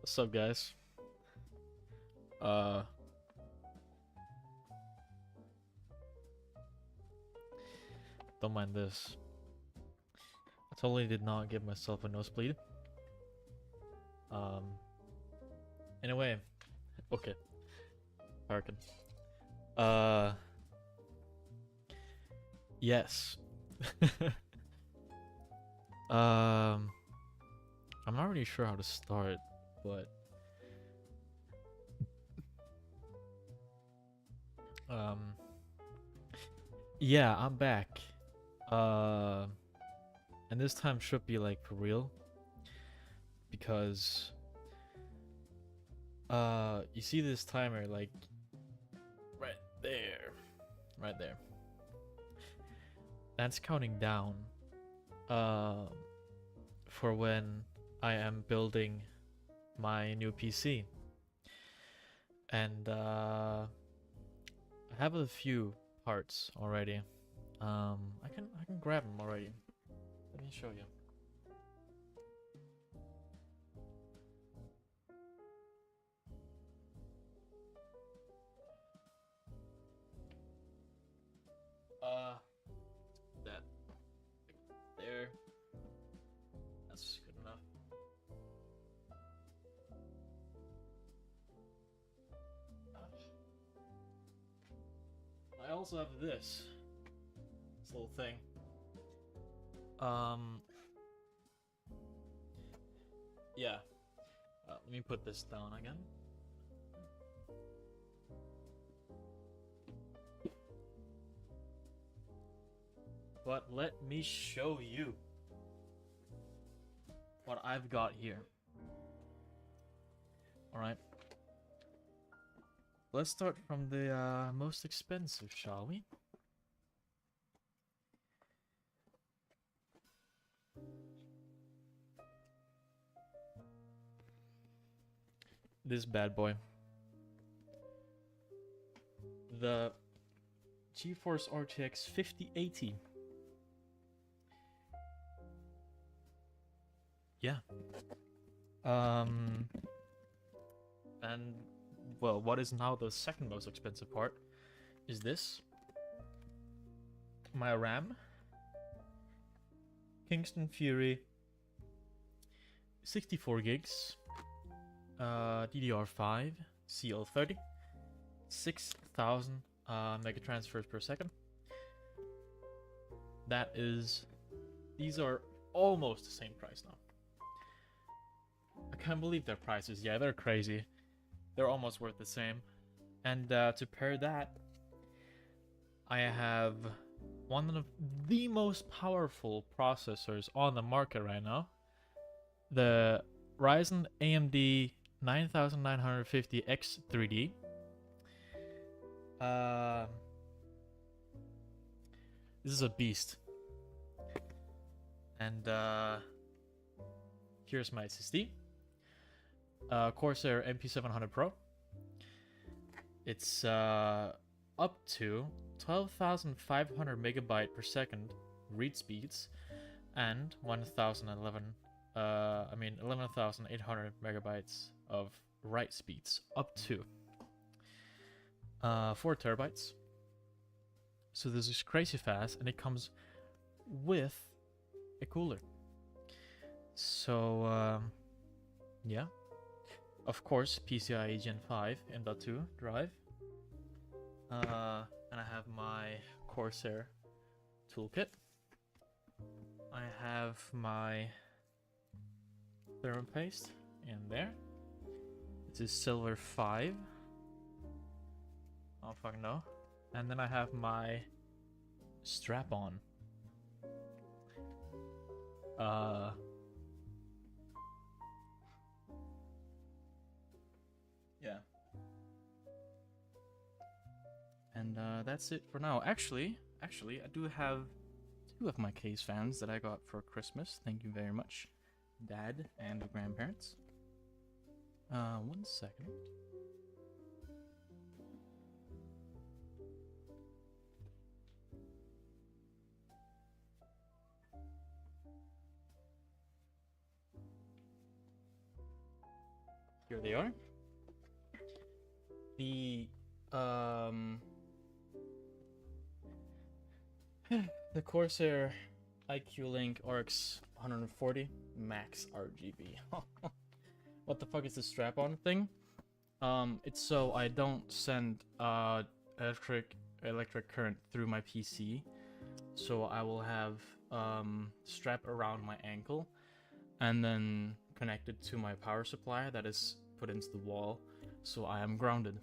What's up, guys? Don't mind this. I totally did not give myself a nosebleed. Anyway, okay. Harkin. Yes. I'm not really sure how to start, but yeah, I'm back. And this time should be like for real, because you see this timer like right there, right there. That's counting down for when I am building my new PC. And I have a few parts already. I can grab them already. Let me show you. That there. That's good enough. I also have this little thing. Yeah. Let me put this down again. But let me show you what I've got here. Alright. Let's start from the most expensive, shall we? This bad boy. The GeForce RTX 5080. Yeah. And well, what is now the second most expensive part is this. My RAM. Kingston Fury. 64 gigs. DDR5. CL30. 6,000 mega transfers per second. That is... These are almost the same price now. I can't believe their prices. Yeah, they're crazy. They're almost worth the same. And to pair that, I have one of the most powerful processors on the market right now. The Ryzen AMD 9950X 3D. This is a beast. And here's my SSD. Corsair MP700 Pro. It's up to 12,500 megabyte per second read speeds and 11,800 megabytes of write speeds up to 4 terabytes. So this is crazy fast, and it comes with a cooler. So yeah. Of course, PCIe Gen 5 M.2 drive. And I have my Corsair toolkit. I have my thermal paste in there. This is Silver 5. I don't fucking know. And then I have my strap-on. Yeah. And that's it for now. Actually, I do have 2 of my case fans that I got for Christmas. Thank you very much, Dad and the grandparents. 1 second. Here they are. The the Corsair IQ Link RX 140 Max RGB. What the fuck is the strap-on thing? It's so I don't send electric current through my PC. So I will have strap around my ankle and then connected to my power supply that is put into the wall, so I am grounded.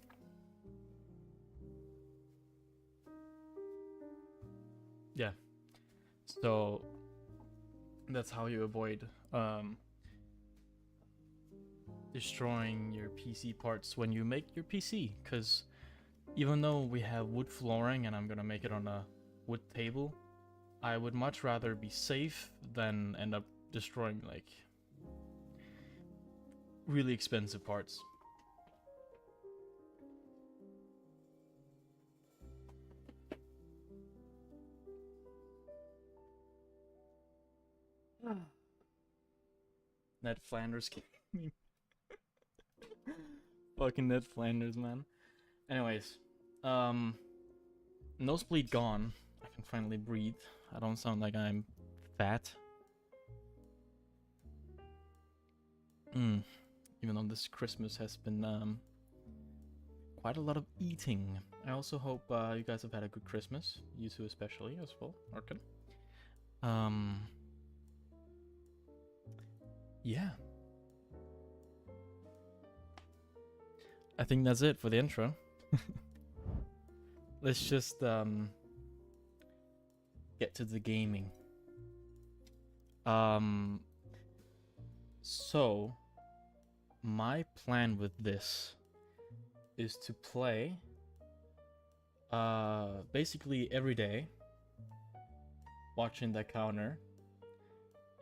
Yeah. So that's how you avoid destroying your PC parts when you make your PC, because even though we have wood flooring and I'm gonna make it on a wood table, I would much rather be safe than end up destroying like really expensive parts. Ned Flanders gaming. Fucking Ned Flanders, man. Anyways, nosebleed gone. I can finally breathe. I don't sound like I'm fat. Even though this Christmas has been quite a lot of eating. I also hope you guys have had a good Christmas. You two especially as well, Arkin. Yeah. I think that's it for the intro. Let's just get to the gaming. So my plan with this is to play basically every day, watching the counter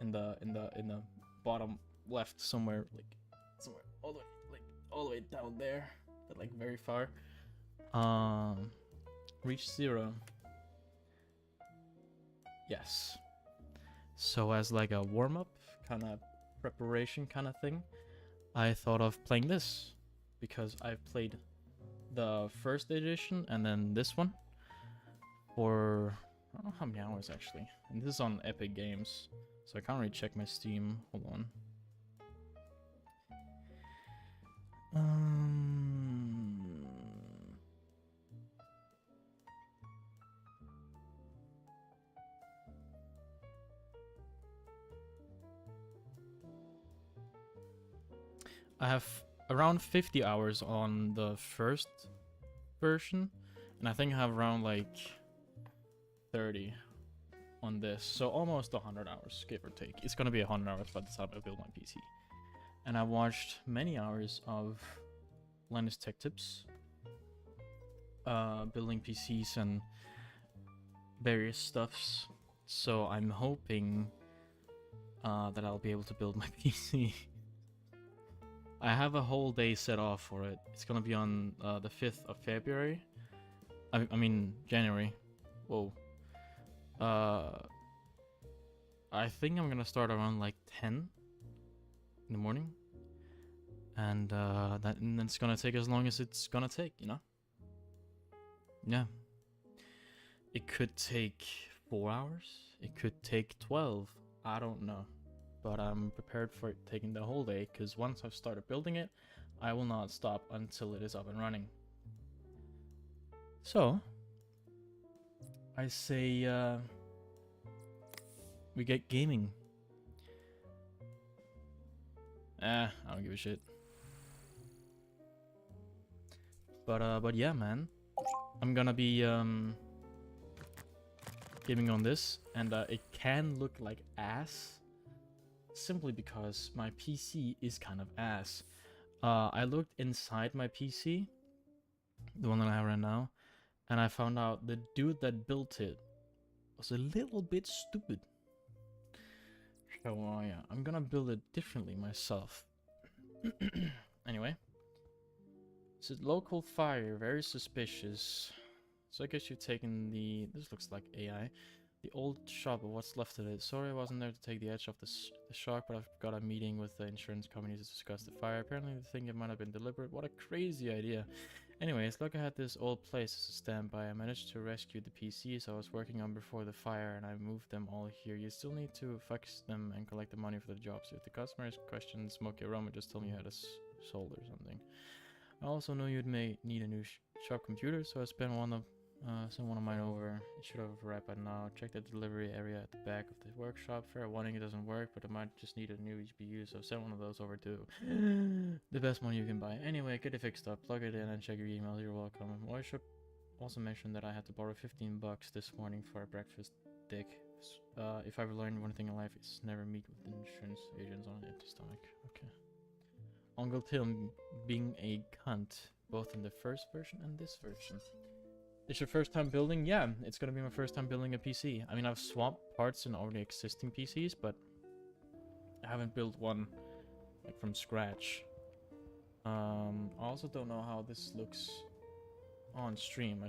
in the bottom left somewhere, like somewhere all the way down there, but like very far. Reach 0. Yes. So as like a warm-up kind of preparation kind of thing, I thought of playing this because I've played the first edition and then this one for I don't know how many hours actually. And this is on Epic Games, so I can't really check my Steam. Hold on. I have around 50 hours on the first version, and I think I have around like 30 on this, so almost 100 hours, give or take. It's gonna be 100 hours by the time I build my PC. And I watched many hours of Linus Tech Tips, building PCs and various stuffs. So I'm hoping that I'll be able to build my PC. I have a whole day set off for it. It's gonna be on the 5th of February. I mean January. Whoa. I think I'm gonna start around like 10 in the morning, and then it's gonna take as long as it's gonna take, you know? Yeah. It could take 4 hours. It could take 12. I don't know. But I'm prepared for it taking the whole day, because once I've started building it, I will not stop until it is up and running. So, I say we get gaming. I don't give a shit. But yeah, man. I'm gonna be gaming on this, and it can look like ass, simply because my PC is kind of ass. I looked inside my PC, the one that I have right now, and I found out the dude that built it was a little bit stupid. So yeah, I'm gonna build it differently myself. Anyway, so local fire, very suspicious. So I guess you've taken the, this looks like AI, the old shop of what's left of it. Sorry I wasn't there to take the edge off the shock, but I've got a meeting with the insurance company to discuss the fire. Apparently they think it might have been deliberate. What a crazy idea. Anyways, look, I had this old place as a standby. I managed to rescue the PCs I was working on before the fire, and I moved them all here. You still need to fix them and collect the money for the jobs. If the customers question smoky aroma, just tell me you had a sold or something. I also knew you'd may need a new shop computer, so I sent one of mine over. It should have arrived by now. Check the delivery area at the back of the workshop. Fair warning, it doesn't work, but I might just need a new GPU, so send one of those over too. The best one you can buy. Anyway, get it fixed up, plug it in, and check your email. You're welcome. Well, I should also mention that I had to borrow 15 bucks this morning for a breakfast dick. If I've learned one thing in life, it's never meet with insurance agents on an empty stomach. Okay. Uncle Tim being a cunt, both in the first version and this version. It's your first time building? Yeah, it's gonna be my first time building a PC. I mean, I've swapped parts in already existing PCs, but I haven't built one like from scratch. I also don't know how this looks on stream. My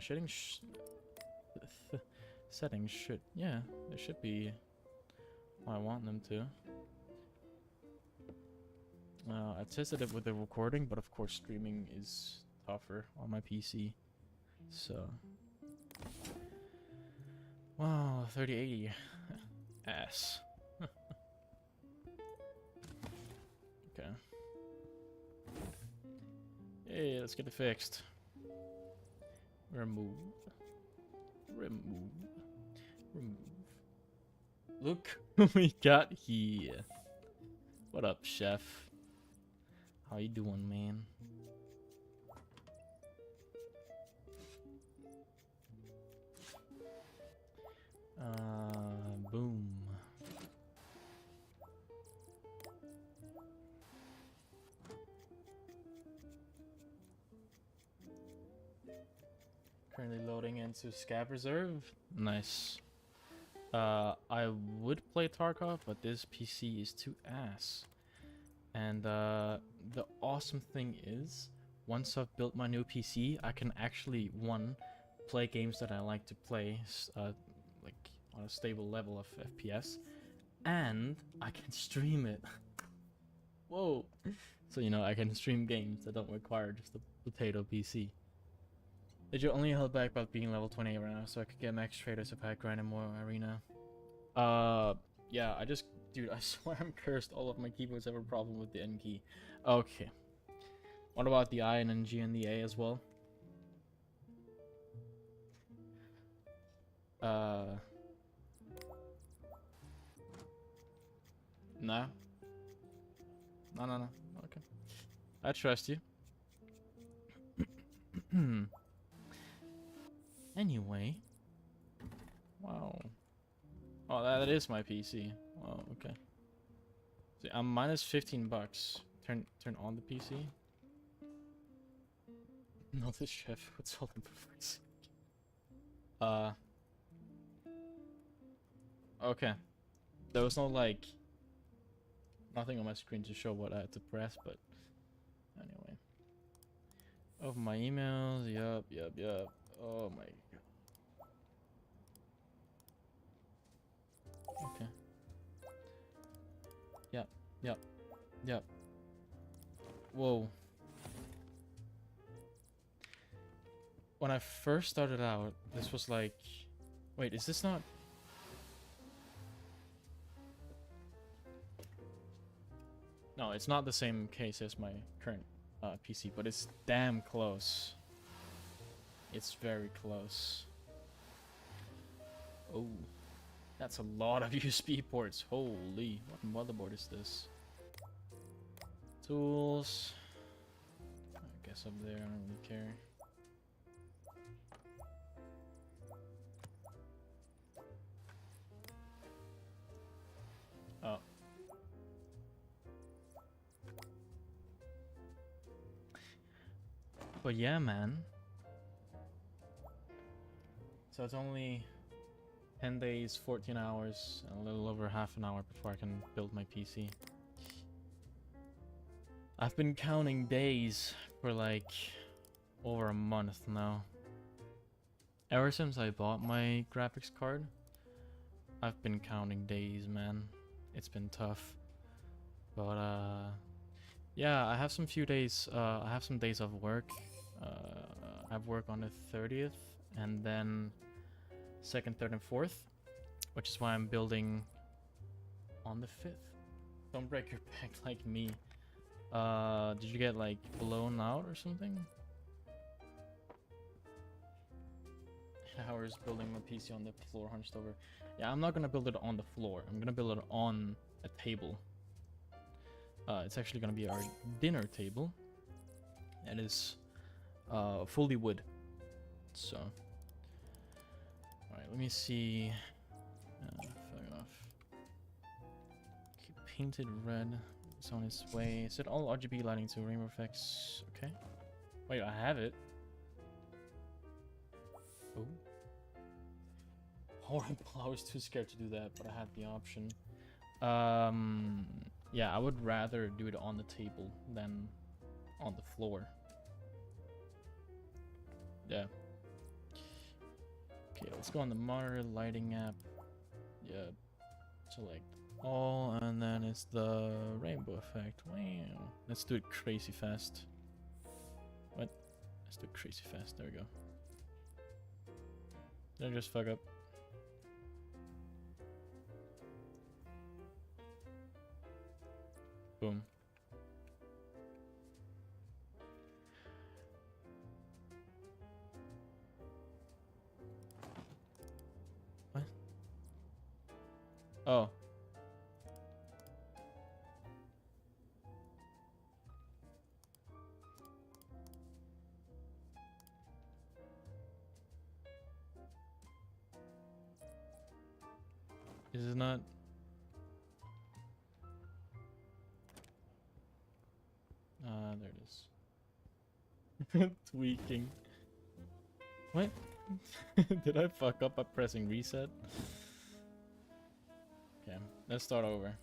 settings should, yeah, they should be how I want them to. I tested it with the recording, but of course streaming is tougher on my PC. So, wow, 3080 ass. Okay. Hey, let's get it fixed. Remove. Look what we got here. What up, chef? How you doing, man? Boom. Currently loading into Scab Reserve. Nice. I would play Tarkov, but this PC is too ass. And the awesome thing is, once I've built my new PC, I can actually, one, play games that I like to play, like on a stable level of FPS, and I can stream it. Whoa! So, you know, I can stream games that don't require just a potato PC. Did you only held back about being level 28 right now so I could get max traders if I had grinded more arena? Yeah, dude, I swear I'm cursed. All of my keyboards have a problem with the N key. Okay. What about the I and then G and the A as well? No. No. Okay. I trust you. Anyway. Wow. Oh, that is my PC. Wow, okay. See, I'm minus 15 bucks. Turn on the PC. Not the chef. What's all the perfects? Okay. There was no, like, nothing on my screen to show what I had to press, but anyway. Open my emails. Yup. Oh my god. Okay. Yep. Whoa. When I first started out, this was like... Wait, is this not... No, it's not the same case as my current PC, but it's damn close. It's very close. Oh. That's a lot of USB ports. Holy, what motherboard is this? Tools. I guess up there, I don't really care. Oh. But yeah, man. So it's only 10 days, 14 hours, and a little over half an hour before I can build my PC. I've been counting days for like over a month now. Ever since I bought my graphics card, I've been counting days, man. It's been tough. But yeah, I have some days of work. have work on the 30th, and then 2nd, 3rd, and 4th, which is why I'm building on the 5th. Don't break your back like me. Did you get like blown out or something? Hours building my PC on the floor hunched over. Yeah, I'm not gonna build it on the floor. I'm gonna build it on a table. It's actually gonna be our dinner table. It is fully wood. So, alright, let me see. Fuck off. Okay, painted red. It's on its way. Set all RGB lighting to rainbow effects. Okay. Wait, I have it. Oh. Horrible. I was too scared to do that, but I had the option. Yeah, I would rather do it on the table than on the floor. Yeah. Okay, let's go on the monitor lighting app. Yeah. Select all, and then it's the rainbow effect. Wow. Let's do it crazy fast. What? Let's do it crazy fast. There we go. Did I just fuck up? Boom. What? Oh. Is it not? There it is. Tweaking. What? Did I fuck up by pressing reset? Okay, let's start over.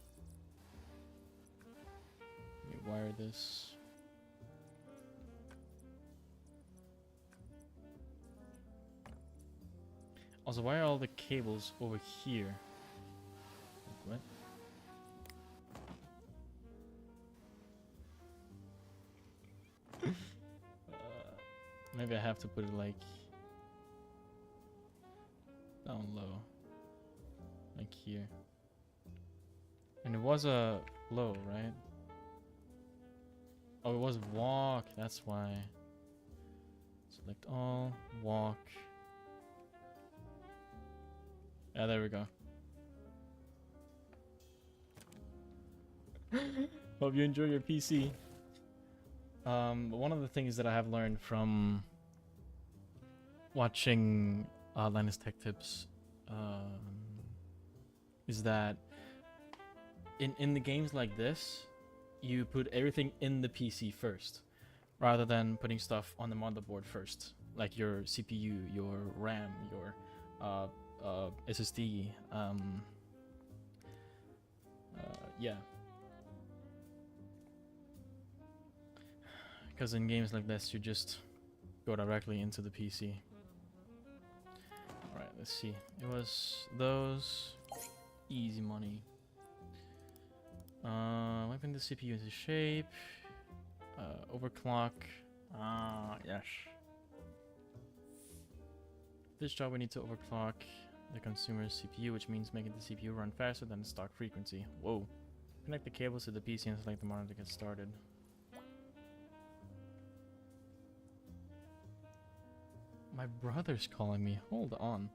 Let me wire this. Also, why are all the cables over here? What? Maybe I have to put it like down low, like here. And it was a low, right? Oh, it was walk. That's why. Select all, walk. Yeah, there we go. Hope you enjoy your PC. One of the things that I have learned from watching Linus Tech Tips is that in the games like this, you put everything in the PC first, rather than putting stuff on the motherboard first, like your CPU, your RAM, your SSD. Yeah. Because in games like this, you just go directly into the PC. Alright, let's see. It was those. Easy money. Wiping the CPU into shape. Overclock. Yes. This job we need to overclock the consumer's CPU, which means making the CPU run faster than the stock frequency. Whoa. Connect the cables to the PC and select the monitor to get started. My brother's calling me. Hold on.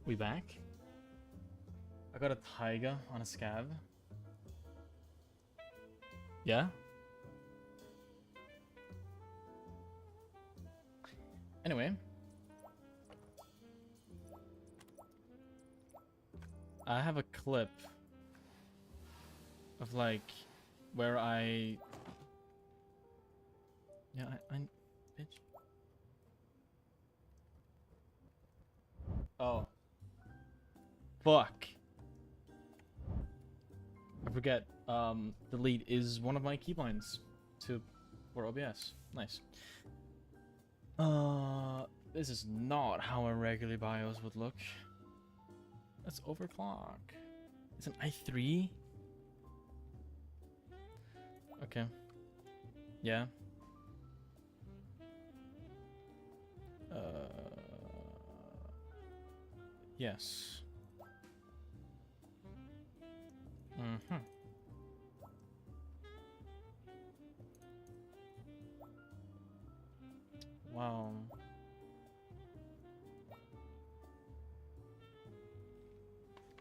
We back? I got a taiga on a scav. Yeah? Anyway. I have a clip of like where I... Yeah, I bitch. Oh. Fuck. I forget. Delete is one of my keybinds for OBS. Nice. This is not how a regular BIOS would look. Let's overclock. It's an i3. Okay. Yeah. Yes. Mm-hmm. Wow.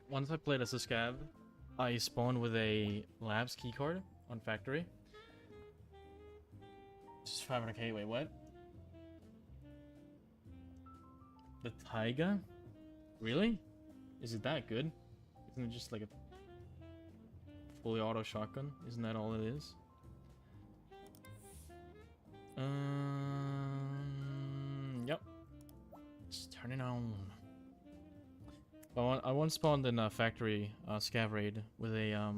Once I played as a scav, I spawned with a labs keycard on factory. Just 500k. Wait, what? The taiga? Really? Is it that good? Isn't it just like a fully auto shotgun? Isn't that all it is? Yep. Just turn it on. I once spawned in a factory scav raid with a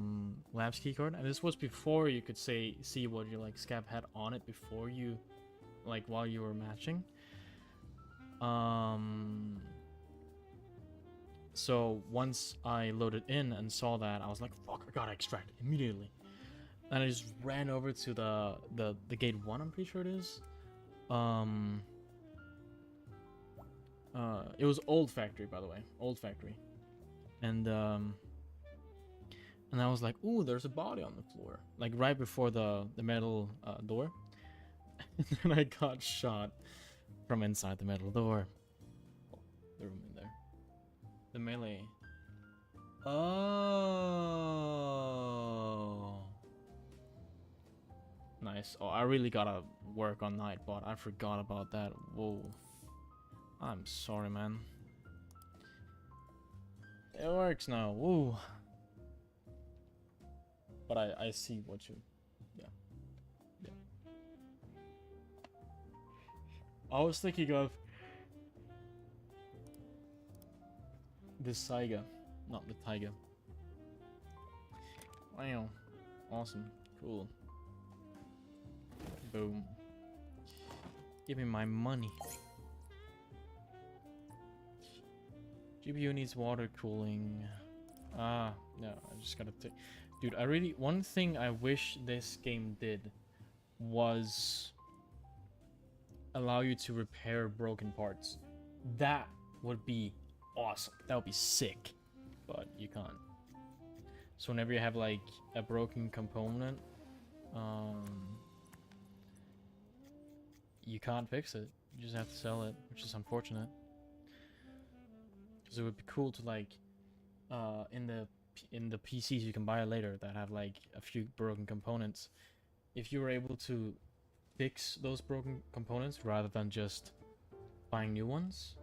labs keycard, and this was before you could see what your like scav had on it before you, like while you were matching. So once I loaded in and saw that, I was like, fuck, I gotta extract immediately. And I just ran over to the gate 1, I'm pretty sure it is. It was old factory, by the way. Old factory. And I was like, ooh, there's a body on the floor. Like right before the metal door. And then I got shot from inside the metal door. Oh, the room in there. The melee. Oh. Nice. Oh, I really gotta work on Nightbot. I forgot about that. Whoa. I'm sorry, man. It works now. Woo. But I see what you... Yeah. Yeah. I was thinking of... the Saiga, not the Taiga. Wow. Awesome. Cool. Boom. Give me my money. GPU needs water cooling. Ah, no, I just gotta take... Dude, I really... One thing I wish this game did was allow you to repair broken parts. That would be awesome. That would be sick. But you can't. So whenever you have like a broken component, you can't fix it. You just have to sell it, which is unfortunate. Because it would be cool to like, in the PCs you can buy later that have like a few broken components, if you were able to fix those broken components rather than just buying new ones,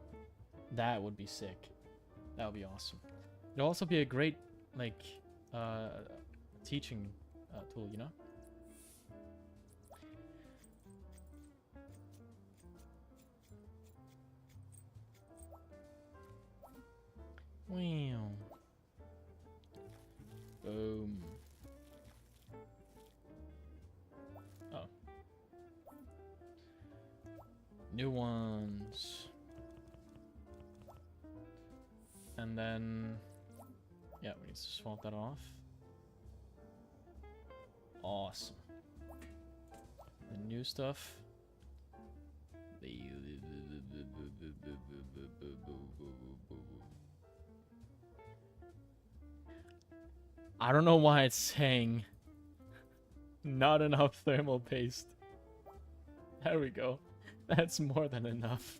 that would be sick. That would be awesome. It'd also be a great like teaching tool, you know? Wow. Boom. Oh. New ones. And then... yeah, we need to swap that off. Awesome. The new stuff. I don't know why it's saying not enough thermal paste. There we go. That's more than enough.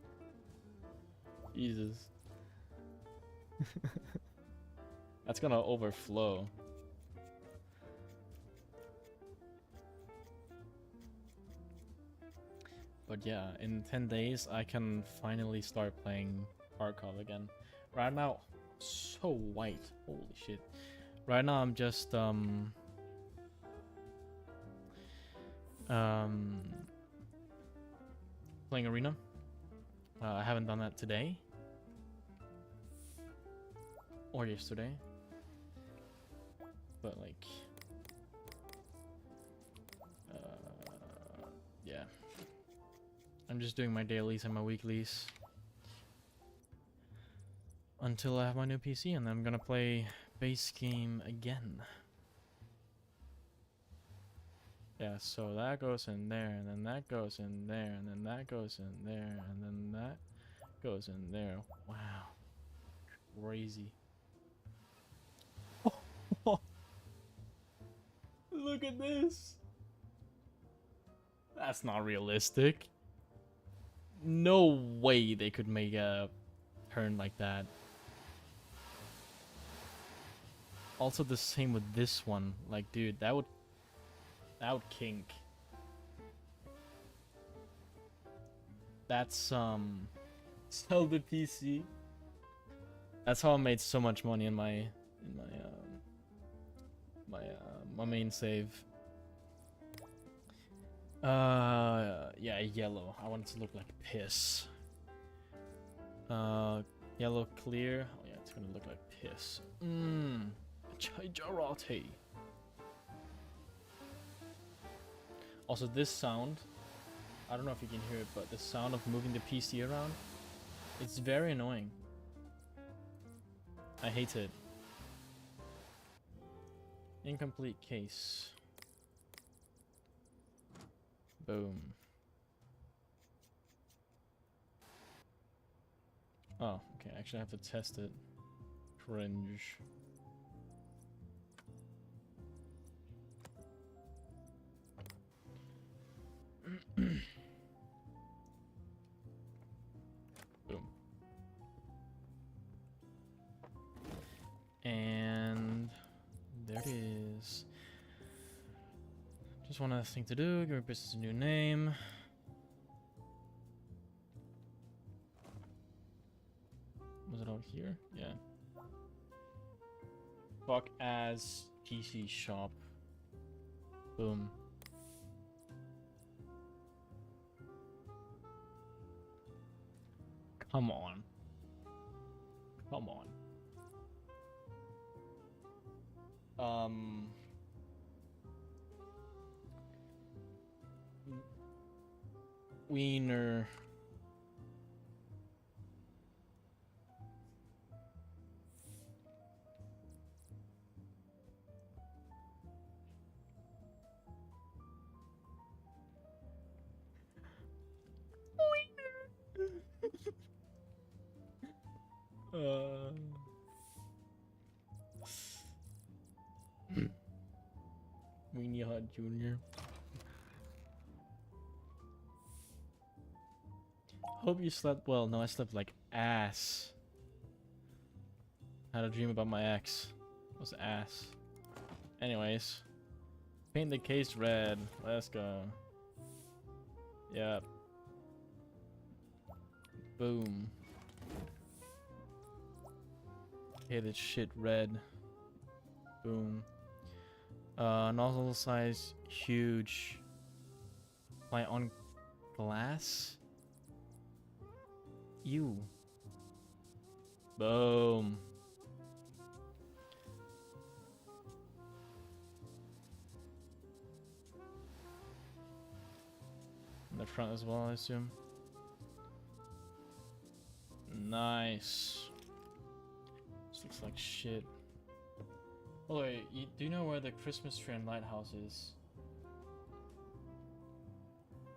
Jesus. That's gonna overflow. But yeah, in 10 days, I can finally start playing Tarkov again. Right now, so white. Holy shit. Right now, I'm just, playing Arena. I haven't done that today. Or yesterday. But, like... yeah. I'm just doing my dailies and my weeklies until I have my new PC, and then I'm gonna play base game again. Yeah, so that goes in there, and then that goes in there, and then that goes in there, and then that goes in there. Wow. Crazy. Look at this. That's not realistic. No way they could make a turn like that. Also the same with this one. Like, dude, that would kink. That's sell the PC. That's how I made so much money in my my main save. Yeah, yellow. I want it to look like piss. Yellow clear. Oh yeah, it's gonna look like piss. Chai jarate. Also, this sound, I don't know if you can hear it, but the sound of moving the PC around, it's very annoying. I hate it. Incomplete case. Boom. Oh, okay, actually I have to test it. Cringe. Boom. And there it is. Just one other thing to do. Give your business a new name. Was it out here? Yeah. Fuck as PC shop. Boom. Come on. Come on. Wiener. Weenie Hot Jr. Hope you slept well. No, I slept like ass. Had a dream about my ex. It was ass. Anyways. Paint the case red. Let's go. Yep. Boom. Okay, this shit red. Boom. Nozzle size huge. Apply on glass. Ew. Boom. In the front as well, I assume. Nice. This looks like shit. Oh wait, do you know where the Christmas tree and lighthouse is?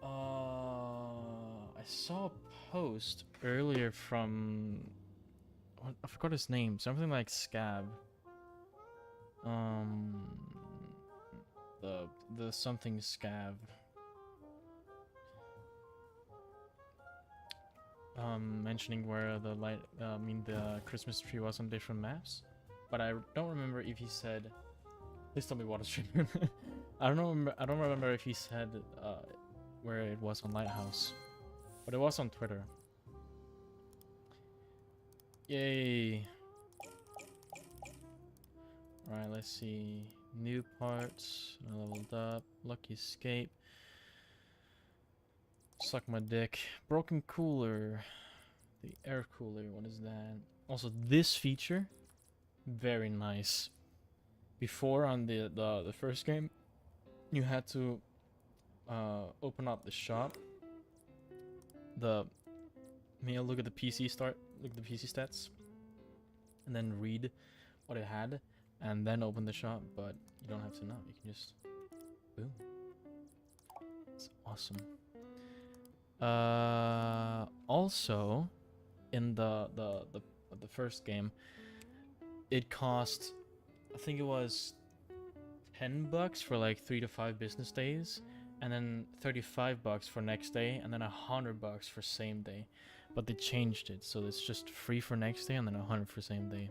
I saw a post earlier from... I forgot his name. Something like Scab. The something Scab. Mentioning where the the Christmas tree was on different maps. but I don't remember if he said. Please tell me what stream. I don't know. I don't remember if he said where it was on Lighthouse, but it was on Twitter. Yay! All right, let's see. New parts. I leveled up. Lucky escape. Suck my dick. Broken cooler. The air cooler. What is that? Also, this feature, very nice. Before on the first game, you had to open up the shop. Look at the PC look at the PC stats, and then read what it had, and then open the shop. But you don't have to now. You can just boom. It's awesome. Also, in the first game, it cost, I think it was $10 for like 3 to 5 business days, and then $35 for next day, and then $100 for same day. But they changed it, so it's just free for next day and then $100 for same day.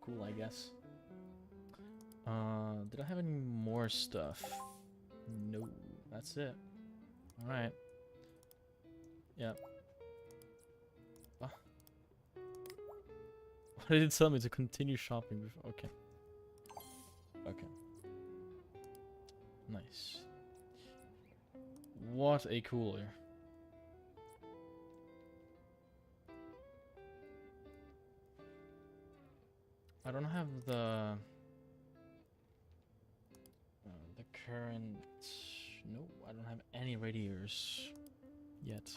Cool, I guess. Did I have any more stuff? No, that's it. All right. Yep. Ah. Why did it tell me to continue shopping before? Okay. Okay. Nice. What a cooler. I don't have the current. No, I don't have any radiators yet.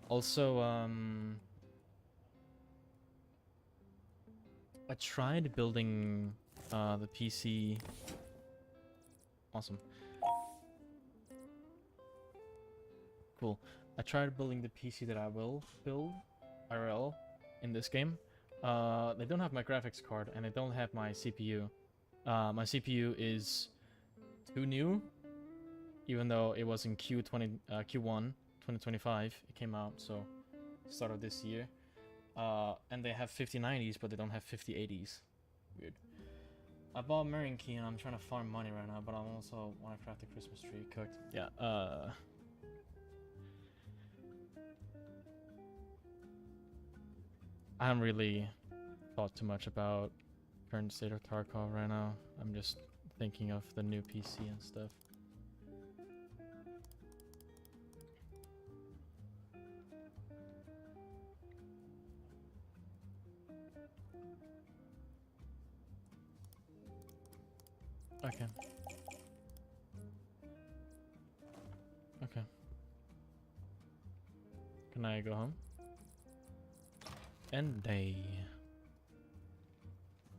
Also, I tried building the PC. Awesome. Cool. I tried building the PC that I will build, IRL, in this game. They don't have my graphics card and they don't have my CPU. My CPU is too new, even though it was in Q1 2025. It came out, so start of this year. And they have 5090s, but they don't have 5080s. Weird. I bought Marine Key and I'm trying to farm money right now, but I also want to craft a Christmas tree cooked. Yeah, I haven't really thought too much about current state of Tarkov right now. I'm just thinking of the new PC and stuff. Okay. Okay. Can I go home? End day.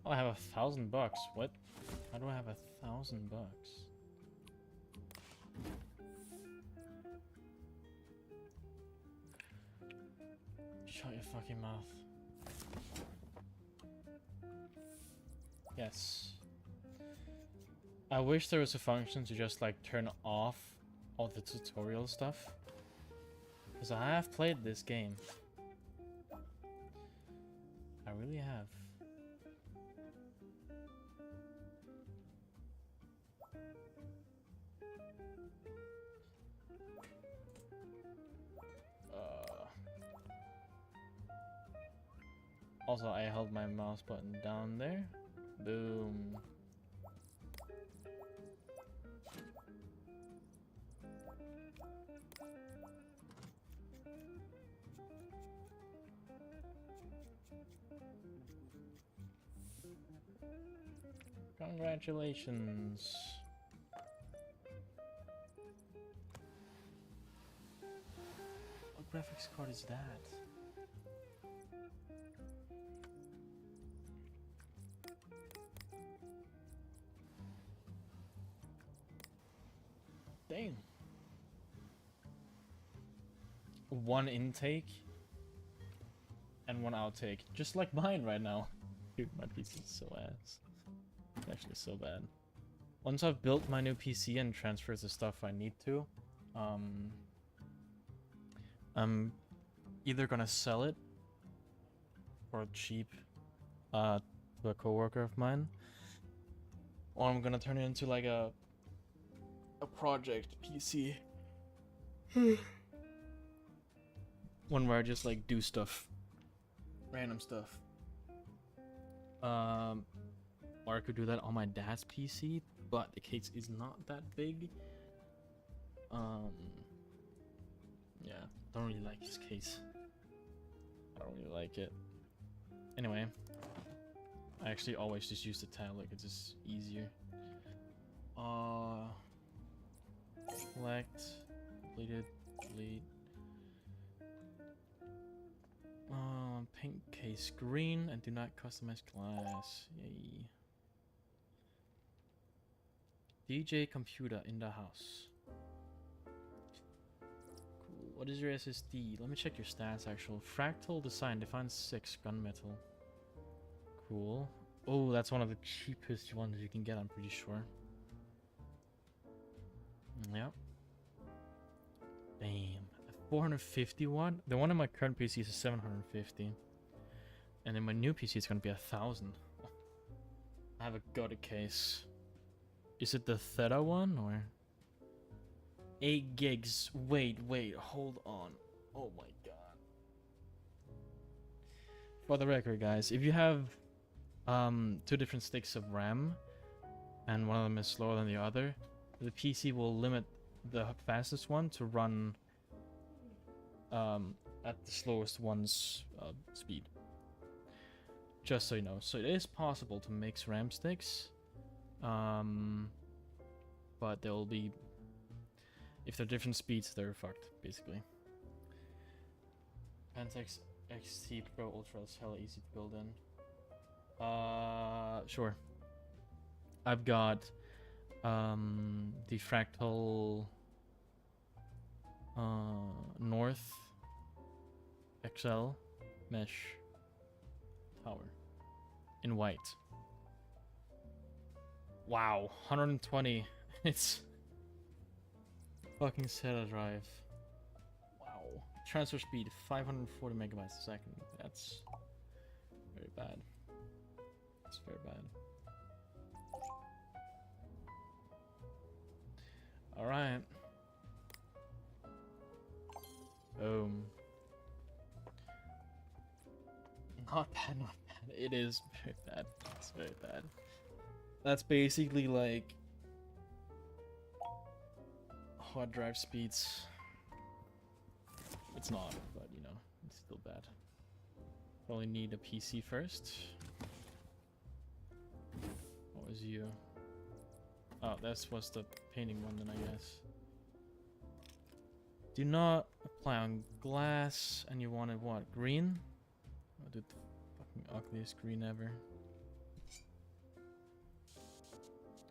Oh, I have $1,000. What? How do I have $1,000? Shut your fucking mouth. Yes. I wish there was a function to just like turn off all the tutorial stuff. Because I have played this game. I really have. Also, I held my mouse button down there. Boom. Congratulations. What graphics card is that? Dang. One intake and one outtake. Just like mine right now. Dude, my PC is so ass. It's actually so bad. Once I've built my new PC and transferred the stuff I need to, I'm either gonna sell it for cheap to a coworker of mine, or I'm gonna turn it into like a project PC. One where I just like do stuff, random stuff. Or I could do that on my dad's PC, but the case is not that big. Yeah, don't really like his case. I don't really like it. Anyway, I actually always just use the tablet, it's just easier. Select, completed, delete. Paint case green and do not customize glass. Yay. DJ computer in the house. Cool. What is your SSD? Let me check your stats actually. Fractal design defines 6 gunmetal. Cool. Oh, that's one of the cheapest ones you can get, I'm pretty sure. Yep. Damn. 451. The one in my current PC is 750. And in my new PC it's gonna be 1,000. I have a Gotta case. Is it the Theta one or 8 gigs? Wait, hold on. Oh my god. For the record, guys, if you have 2 different sticks of RAM and one of them is slower than the other, the PC will limit the fastest one to run at the slowest one's speed. Just so you know. So it is possible to mix RAM sticks. But they'll be, if they're different speeds, they're fucked, basically. Pentax XT Pro Ultra is hella easy to build in. Sure. I've got the Fractal North XL mesh tower in white. Wow, 120. It's fucking SATA drive. Wow. Transfer speed 540 megabytes a second. That's very bad. That's very bad. Alright. Boom. Not bad, not bad. It is very bad. It's very bad. That's basically like hard drive speeds. It's not, but you know, it's still bad. Probably need a PC first. What was you? Oh, that was the painting one then, I guess. Do not apply on glass, and you wanted what? Green? Oh, dude, the fucking ugliest green ever.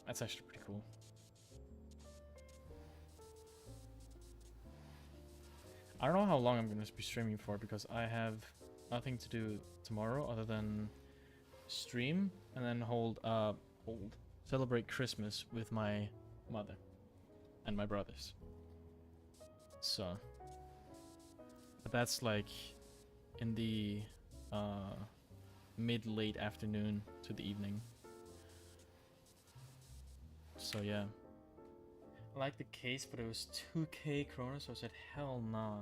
That's actually pretty cool. I don't know how long I'm going to be streaming for because I have nothing to do tomorrow other than stream and then celebrate Christmas with my mother and my brothers. So, but that's like in the mid-late afternoon to the evening. So yeah. I like the case, but it was 2k kroner, so I said, hell nah.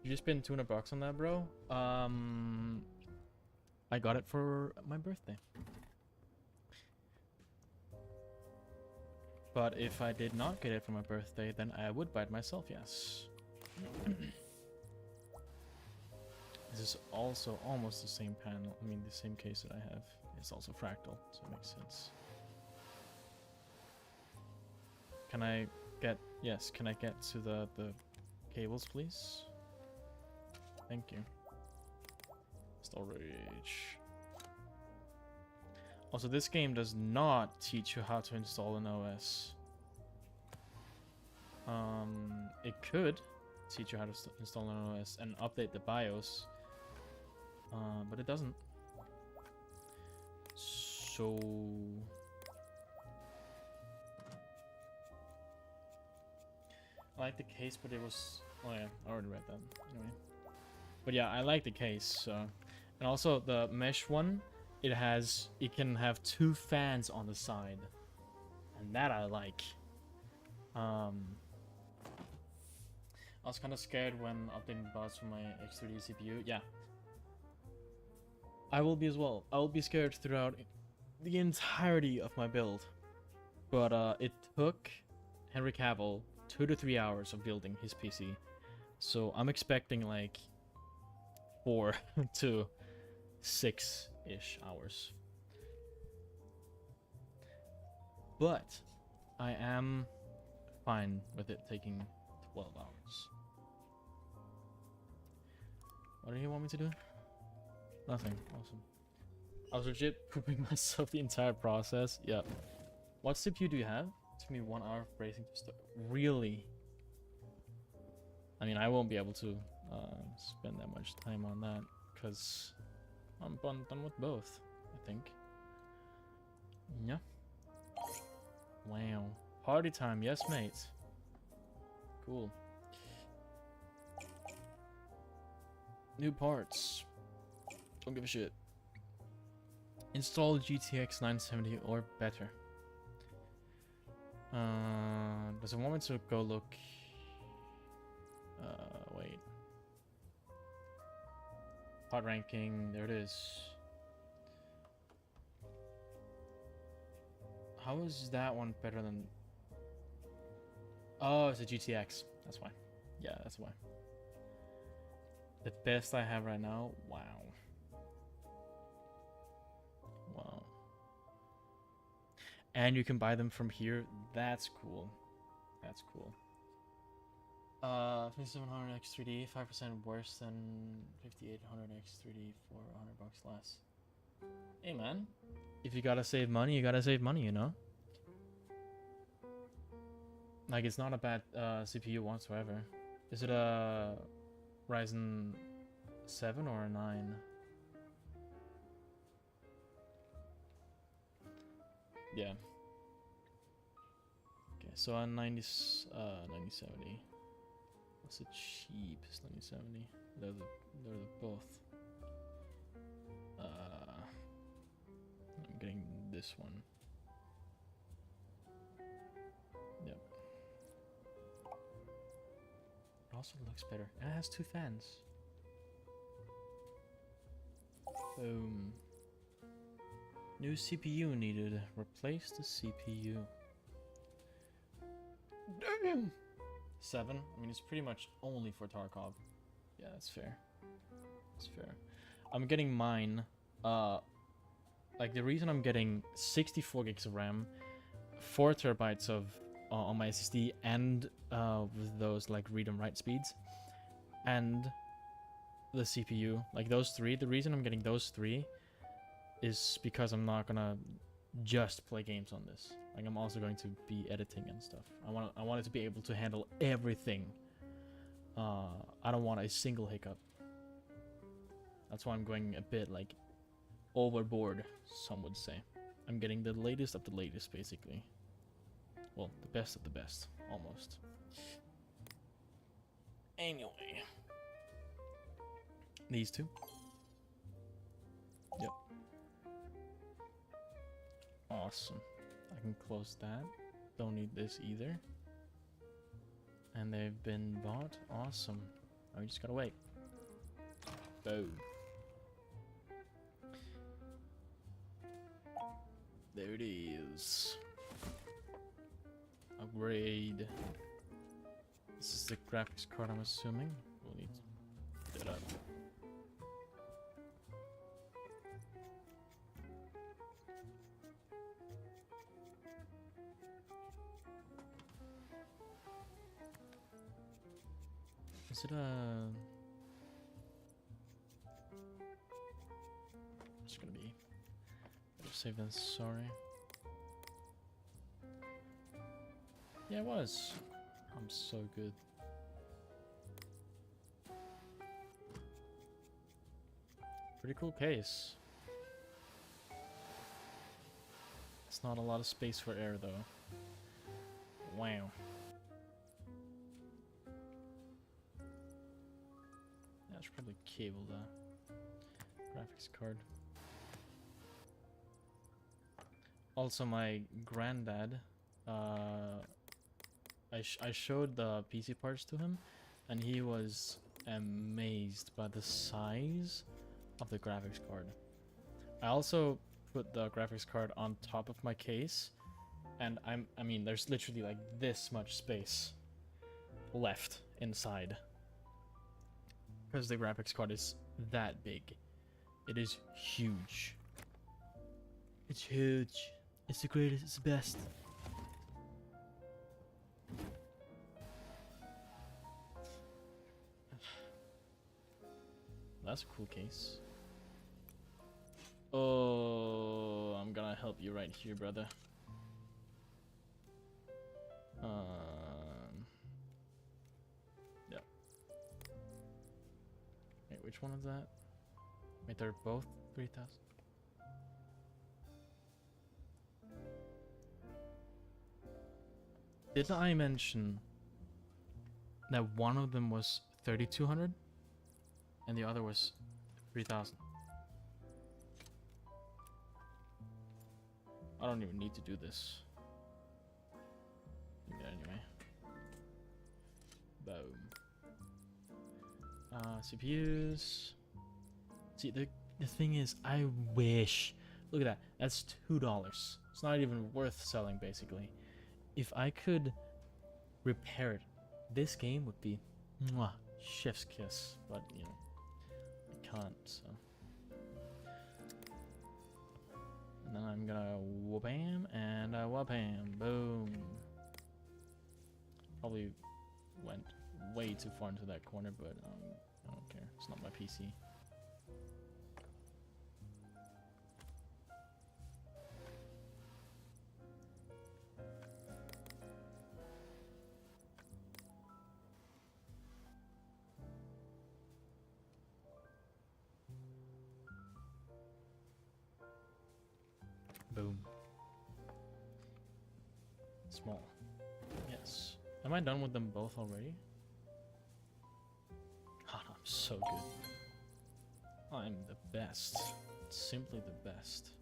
You just spent 200 bucks on that, bro? I got it for my birthday. But if I did not get it for my birthday, then I would buy it myself, yes. This is also almost the same panel, I mean the same case that I have. It's also fractal, so it makes sense. Can I get, yes, can I get to the cables, please? Thank you. Storage. Also, this game does not teach you how to install an OS. It could teach you how to install an OS and update the BIOS, but it doesn't. So... I like the case, but it was... Oh yeah, I already read that. Anyway. But yeah, I like the case, so... And also, the mesh one it can have 2 fans on the side, and that I like. I was kind of scared when updating bots for my X3D CPU. Yeah, I will be as well. I will be scared throughout the entirety of my build. But it took Henry Cavill 2 to 3 hours of building his PC. So I'm expecting like 4 to 6-ish hours. But I am fine with it taking 12 hours. What do you want me to do? Nothing. Awesome. I was legit pooping myself the entire process. Yep. What CPU do you have? It took me 1 hour of bracing to start. Really? I mean, I won't be able to spend that much time on that because I'm done with both, I think. Yeah. Wow. Party time, yes, mate. Cool. New parts. Don't give a shit. Install GTX 970 or better. Does it want me to go look? Wait. Part ranking, there it is. How is that one better than... Oh, it's a GTX. That's why. Yeah, that's why. The best I have right now? Wow. Wow. And you can buy them from here. That's cool. That's cool. 5700 X3D, 5% worse than 5800 X3D for $100 less. Hey man, if you gotta save money, you gotta save money, you know? Like, it's not a bad CPU whatsoever. Is it a Ryzen 7 or a 9? Yeah. Okay, so a 9070. What's the cheapest 9070? They're both. I'm getting this one. Yep. It also looks better. And it has 2 fans. Boom. New CPU needed. Replace the CPU. Damn! 7. I mean, it's pretty much only for Tarkov. Yeah, that's fair. That's fair. I'm getting mine. Like, the reason I'm getting 64 gigs of RAM, 4 terabytes of on my SSD, and with those like read and write speeds, and the CPU, like those 3. The reason I'm getting those 3 is because I'm not gonna just play games on this. Like, I'm also going to be editing and stuff. I want it to be able to handle everything. I don't want a single hiccup. That's why I'm going a bit like overboard, some would say. I'm getting the latest of the latest, basically. Well, the best of the best, almost. Anyway. These 2. Yep. Awesome. I can close that. Don't need this either. And they've been bought. Awesome. Now we just gotta wait. Boom. There it is. Upgrade. This is the graphics card, I'm assuming. We'll need to get up. Is it a... It's gonna be... Better save than sorry. Yeah, it was. I'm so good. Pretty cool case. It's not a lot of space for air though. Wow. Yeah, I should probably cable the graphics card. Also, my granddad, I showed the PC parts to him, and he was amazed by the size of the graphics card. I also put the graphics card on top of my case, and I mean, there's literally like this much space left inside, because the graphics card is that big. It is huge. It's huge. It's the greatest. It's the best. That's a cool case. Oh, I'm gonna help you right here, brother. Yeah. Wait, which one is that? Wait, they're both 3,000. Did I mention that one of them was 3,200 and the other was 3,000? I don't even need to do this. Yeah, anyway. Boom. CPUs. See, the thing is, I wish. Look at that. That's $2. It's not even worth selling, basically. If I could repair it, this game would be mwah, chef's kiss. But, you know, I can't, so. And then I'm gonna whoop-bam and whoop-bam. Boom. Probably went way too far into that corner, but I don't care. It's not my PC. Boom. Small. Yes. Am I done with them both already? God, I'm so good. I'm the best. Simply the best.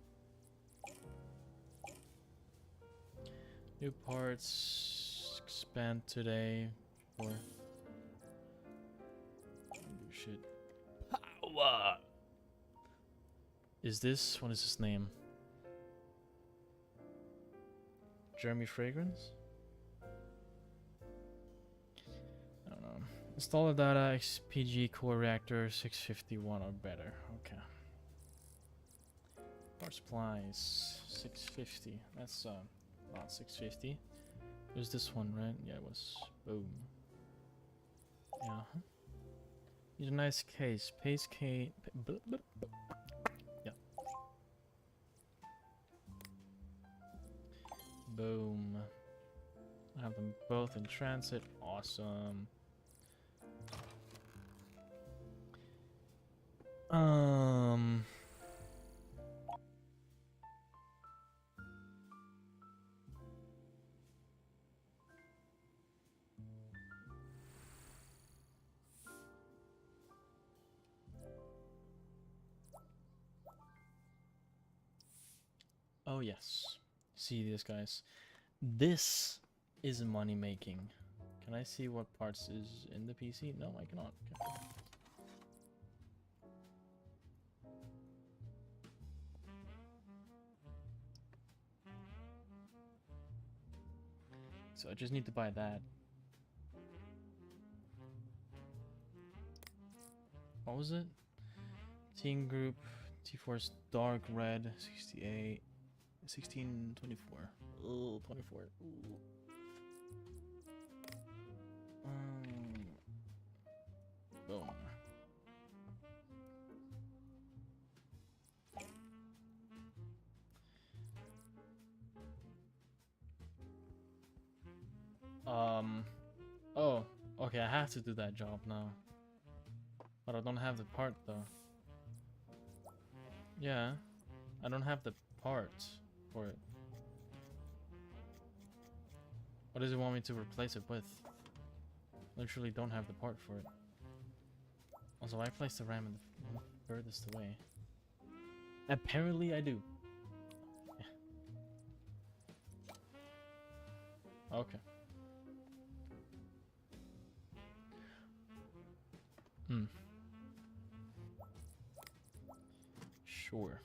New parts. Expand today. Or do shit. Power! Is this? What is his name? Jeremy Fragrance? I don't know. Installer data, XPG core reactor, 651 or better. Okay. Power supplies, 650. That's not 650. It was this one, right? Yeah, it was. Boom. Yeah. Need a nice case. Pace case. Yeah. Boom. I have them both in transit. Awesome. Oh yes. See this, guys. This is money making. Can I see what parts is in the PC? No, I cannot. Okay. So I just need to buy that. What was it? Team group, T-Force dark red, 68, 1624. Oh, 24. Ooh. Boom. Oh, okay, I have to do that job now. But I don't have the part though. Yeah, I don't have the part for it. What does it want me to replace it with? Literally don't have the part for it. Also, I placed the RAM in the furthest away. Apparently I do. Yeah. Okay. Hmm. Sure.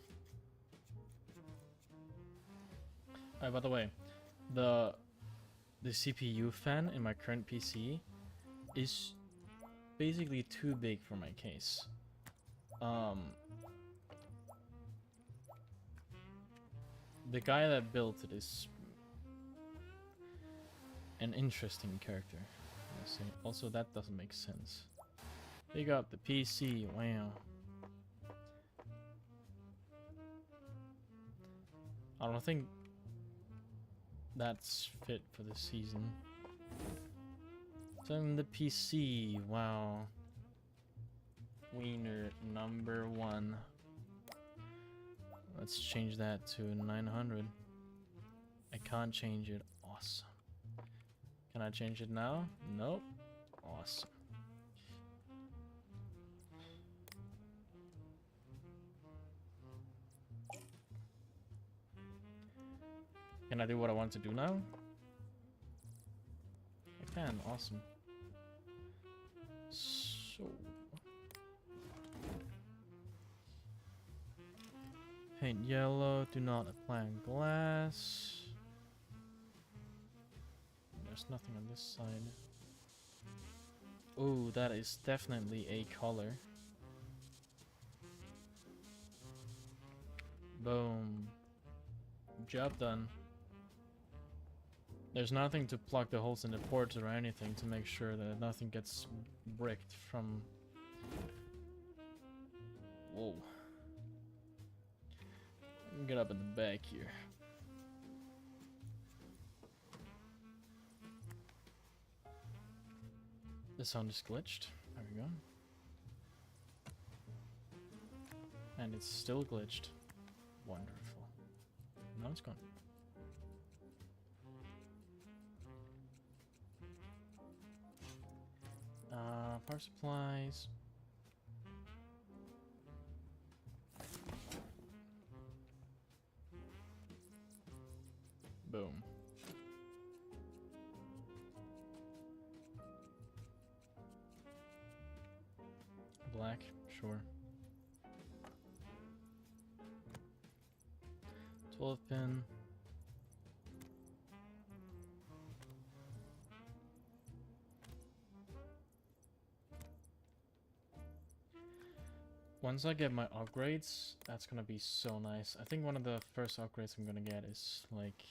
By the way, the CPU fan in my current PC is basically too big for my case. The guy that built it is an interesting character. Also, that doesn't make sense. Big up the PC, wow. I don't think that's fit for the season. Then the PC, wow. Wiener number 1. Let's change that to 900. I can't change it. Awesome. Can I change it now? Nope. Awesome. Can I do what I want to do now? I can. Awesome. So... paint yellow. Do not apply on glass. There's nothing on this side. Oh, that is definitely a color. Boom. Job done. There's nothing to plug the holes in the ports or anything to make sure that nothing gets bricked from... Whoa. Get up in the back here. The sound is glitched. There we go. And it's still glitched. Wonderful. Now it's gone. Power supplies. Boom. Black, sure. 12 pin. Once I get my upgrades, that's gonna be so nice. I think one of the first upgrades I'm gonna get is like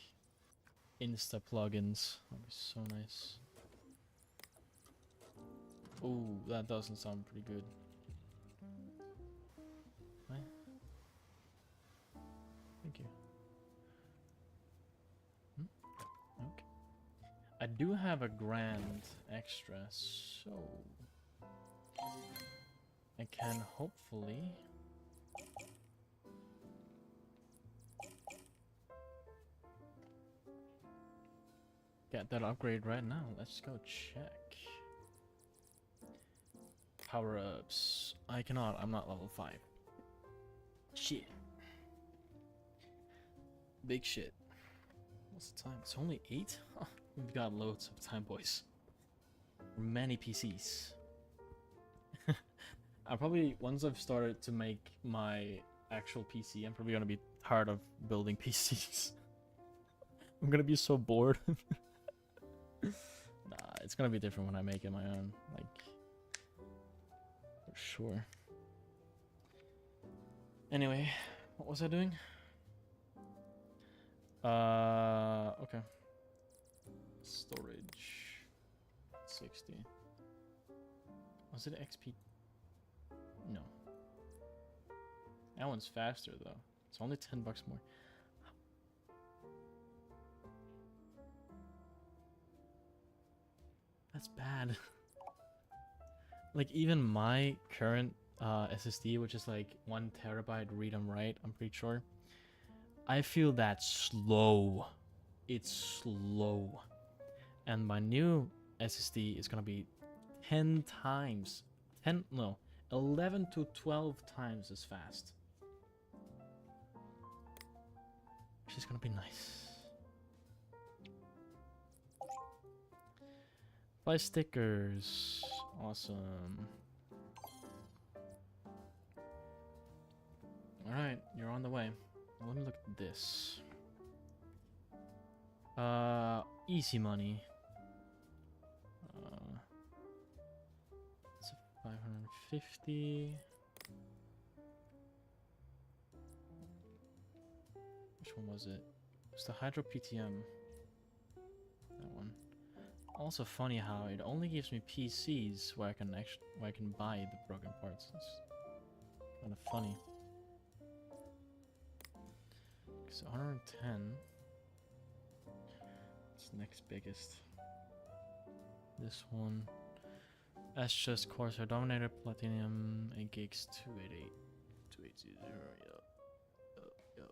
Insta plugins. That'd be so nice. Ooh, that doesn't sound pretty good. What? Thank you. Okay. I do have a grand extra, so I can hopefully get that upgrade right now. Let's go check. Power-ups. I cannot. I'm not level 5. Shit. Big shit. What's the time? It's only 8? Huh. We've got loads of time, boys. Many PCs. I probably, once I've started to make my actual PC, I'm probably gonna be tired of building PCs. I'm gonna be so bored. Nah, it's gonna be different when I make it my own. Like, for sure. Anyway, what was I doing? Okay. Storage. 60. Was it XP? No. That one's faster though. It's only $10 more. That's bad. Like even my current SSD, which is like 1 terabyte read and write, I'm pretty sure. I feel that slow. It's slow. And my new SSD is gonna be 10 times. 11 to 12 times as fast. Which is gonna be nice. Buy stickers. Awesome. Alright, you're on the way. Well, let me look at this. Easy money. It's 550. Which one was it? It's the Hydro PTM. That one. Also funny how it only gives me PCs where I can buy the broken parts. It's kind of funny. So 110. It's the next biggest. This one. That's just Corsair Dominator Platinum 8 gigs 288 2820. Yep.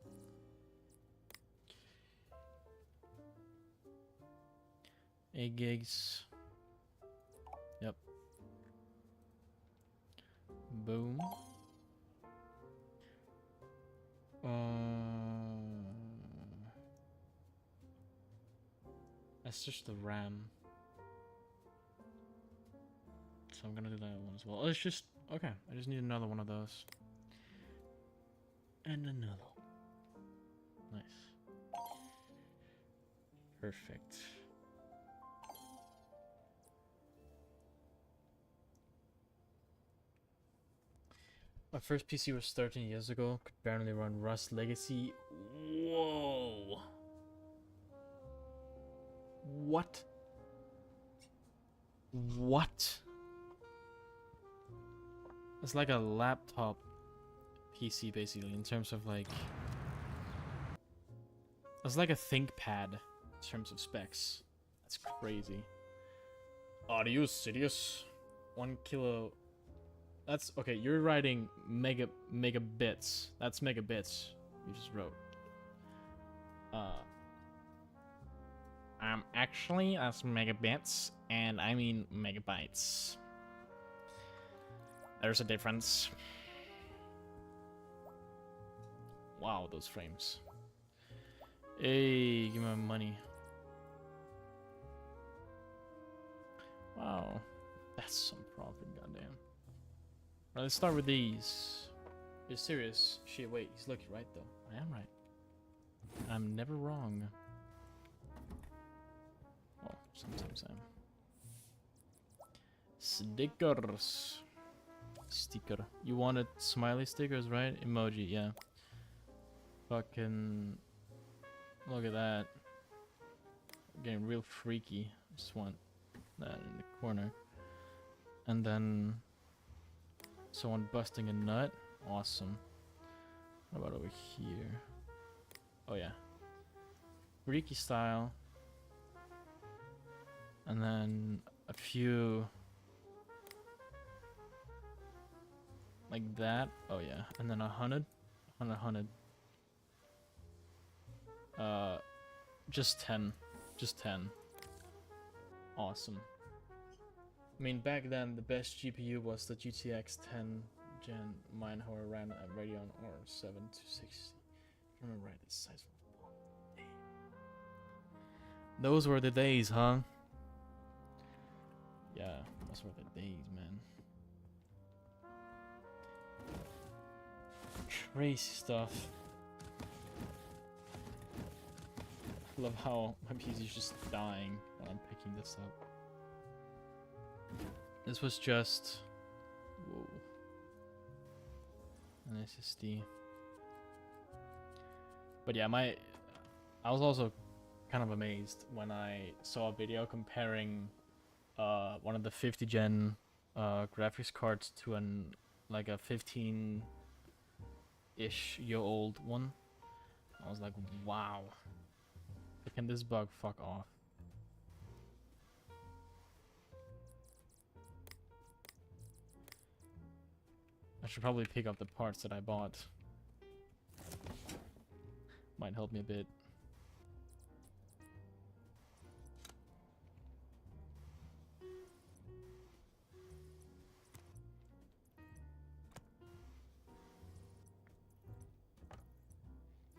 8 gigs. Yep. Boom. That's just the RAM. So I'm gonna do that one as well. Oh, it's just okay. I just need another one of those. And another. Nice. Perfect. My first PC was 13 years ago. Could barely run Rust Legacy. Whoa. What? What? It's like a laptop PC basically in terms of like... It's like a ThinkPad in terms of specs. That's crazy. Are you serious? 1 kilo... That's... Okay, you're writing megabits. That's megabits you just wrote. Actually, that's megabits, and I mean megabytes. There's a difference. Wow, those frames. Hey, give me my money. Wow, that's some profit, goddamn. Right, let's start with these. You're serious? Shit, wait, he's lucky, right though? I am right. I'm never wrong. Well, sometimes I am. Stickers. Sticker. You wanted smiley stickers, right? Emoji, yeah. Fucking... Look at that. Getting real freaky. Just want that in the corner. And then... someone busting a nut. Awesome. What about over here? Oh yeah. Freaky style. And then a few... like that. Oh yeah. And then 100. 100. Just 10. Just 10. Awesome. I mean, back then, the best GPU was the GTX 10 Gen. Mine, however, ran a Radeon R7 260. I remember right, this size. Those were the days, huh? Yeah, those were the days, man. Crazy stuff. I love how my PC is just dying while I'm picking this up. This was just... whoa. An SSD. But yeah, I was also kind of amazed when I saw a video comparing one of the 50 gen graphics cards to like a 15-ish year old one. I was like, wow. Can this bug fuck off? I should probably pick up the parts that I bought. Might help me a bit.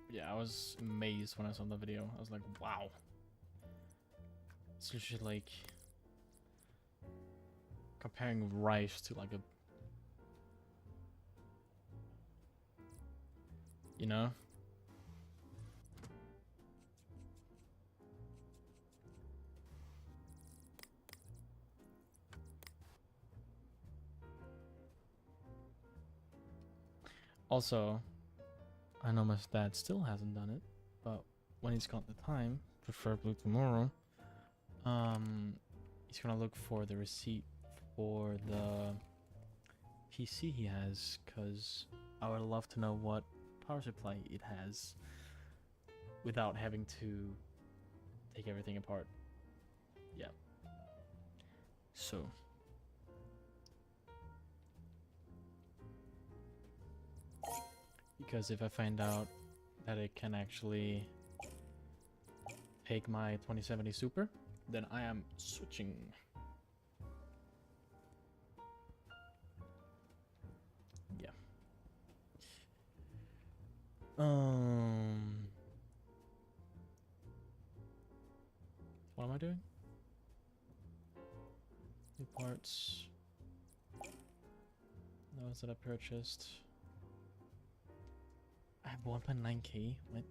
Yeah, I was amazed when I saw the video. I was like, wow. It's literally like comparing rice to like a, you know? Also, I know my dad still hasn't done it, but when he's got the time, preferably tomorrow, he's gonna look for the receipt for the PC he has, because I would love to know what power supply it has without having to take everything apart. Yeah. So. Because if I find out that it can actually take my 2070 Super, then I am switching. Yeah. What am I doing? New parts. Those that I purchased. I have 1.9K. What?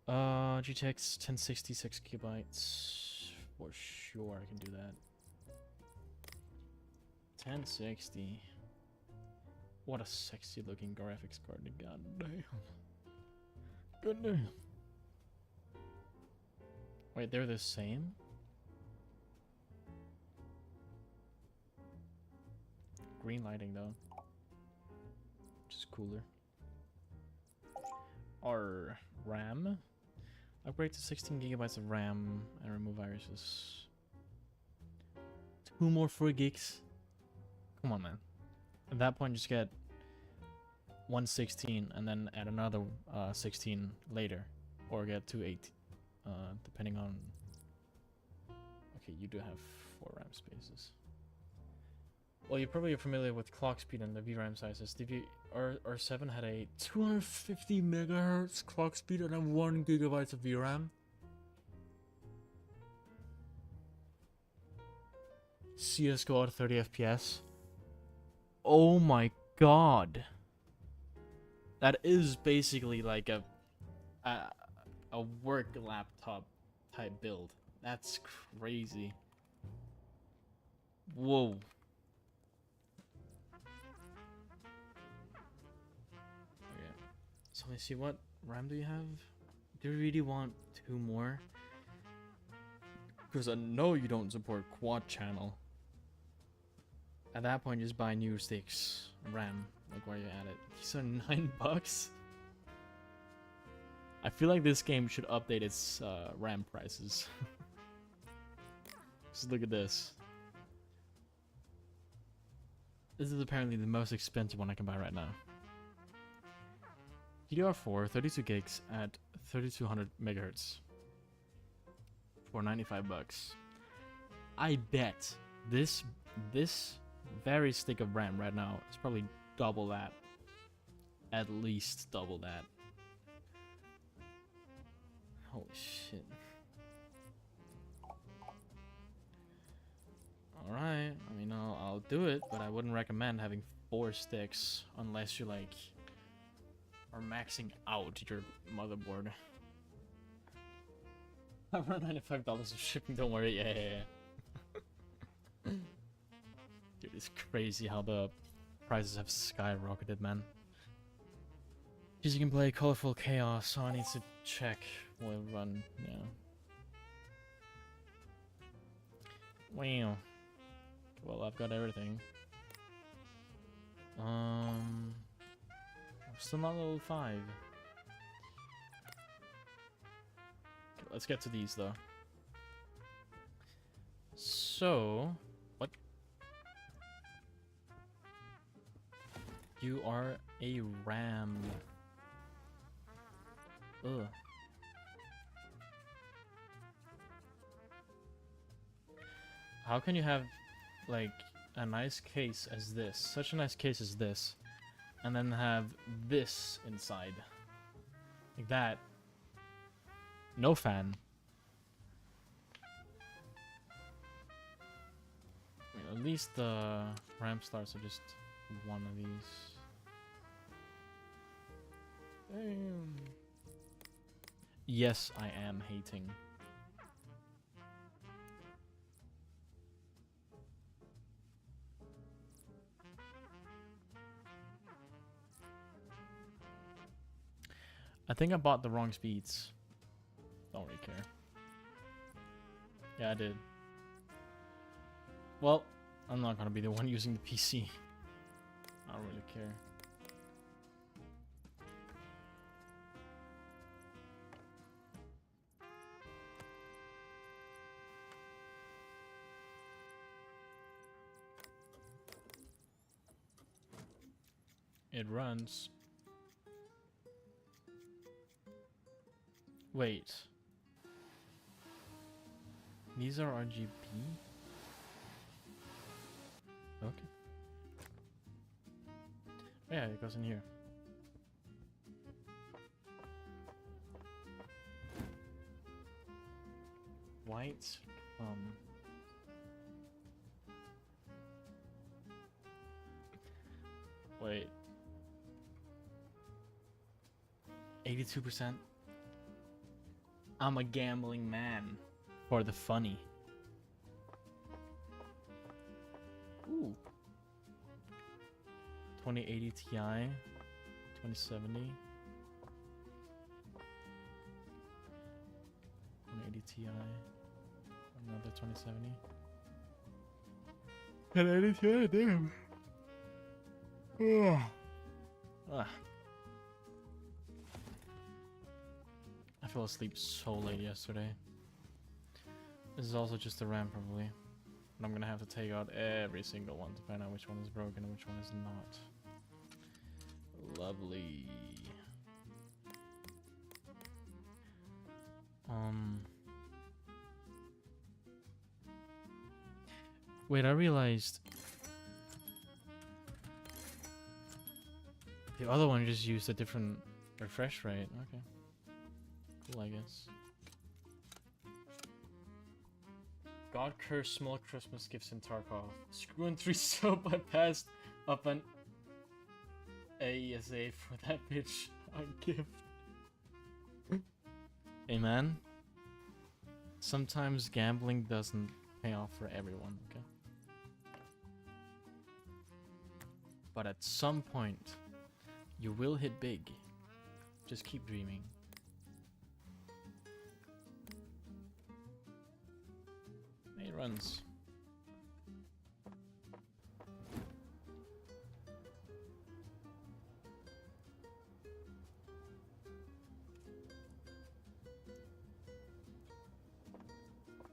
GTX 1066 gigabytes. For sure, I can do that. 1060. What a sexy looking graphics card. God damn. Good damn. Wait, they're the same? Green lighting though. Which is cooler. Or RAM. Upgrade to 16 gigabytes of RAM and remove viruses. 2 more 4 gigs. Come on, man. At that point, just get 116 and then add another 16 later, or get 280, depending on. Okay, you do have 4 RAM spaces. Well, you're probably familiar with clock speed and the VRAM sizes. The R7 had a 250 megahertz clock speed and a 1 gigabytes of VRAM. CS:GO at 30 FPS. Oh my god. That is basically like a work laptop type build. That's crazy. Whoa. Okay. So let's see, what RAM do you have? Do you really want 2 more? Because I know you don't support quad channel. At that point, just buy new sticks. RAM, like where you at it. These are $9. I feel like this game should update its RAM prices. Just look at this. This is apparently the most expensive one I can buy right now. DDR4, 32 gigs at 3200 megahertz for $95. I bet this very stick of RAM right now is probably double that. At least double that. Holy shit. Alright, I mean, I'll do it, but I wouldn't recommend having 4 sticks unless you like are maxing out your motherboard. Around $95 of shipping, don't worry. Yeah. Dude, it's crazy how the prices have skyrocketed, man. Because you can play Colorful Chaos, so I need to check what it'll run, yeah. Wow. Well, I've got everything. I'm still not level 5. Okay, let's get to these, though. So... what? You are a RAM. Ugh. How can you have, like, a nice case as this, such a nice case as this, and then have this inside? Like that. No fan. At least the ramp starts are just one of these. Damn. Yes, I am hating. I think I bought the wrong speeds. Don't really care. Yeah, I did. Well, I'm not gonna be the one using the PC. I don't really care. It runs. Wait. These are RGB? Okay. Yeah, it goes in here. White. Wait. 82%? I'm a gambling man. For the funny. Ooh. 2080 Ti. 2070. 2080 Ti. Another 2070. 1080 Ti, damn. Ah. I fell asleep so late yesterday. This is also just the RAM probably. And I'm gonna have to take out every single one to find out which one is broken and which one is not. Lovely. Wait, I realized the other one just used a different refresh rate. Okay. Cool, I guess. God curse small Christmas gifts in Tarkov. Screw and 3 soap I passed up an AESA for that bitch on gift. Hey man. Sometimes gambling doesn't pay off for everyone, okay? But at some point, you will hit big. Just keep dreaming. It runs.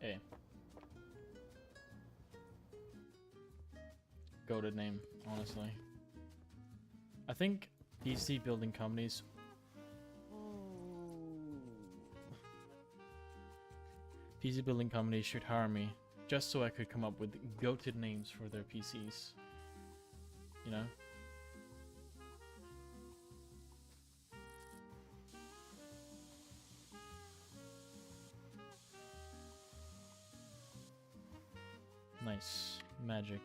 Hey. Goated name, honestly. I think PC building companies. PC building companies should hire me just so I could come up with goated names for their PCs. You know? Nice. Magic.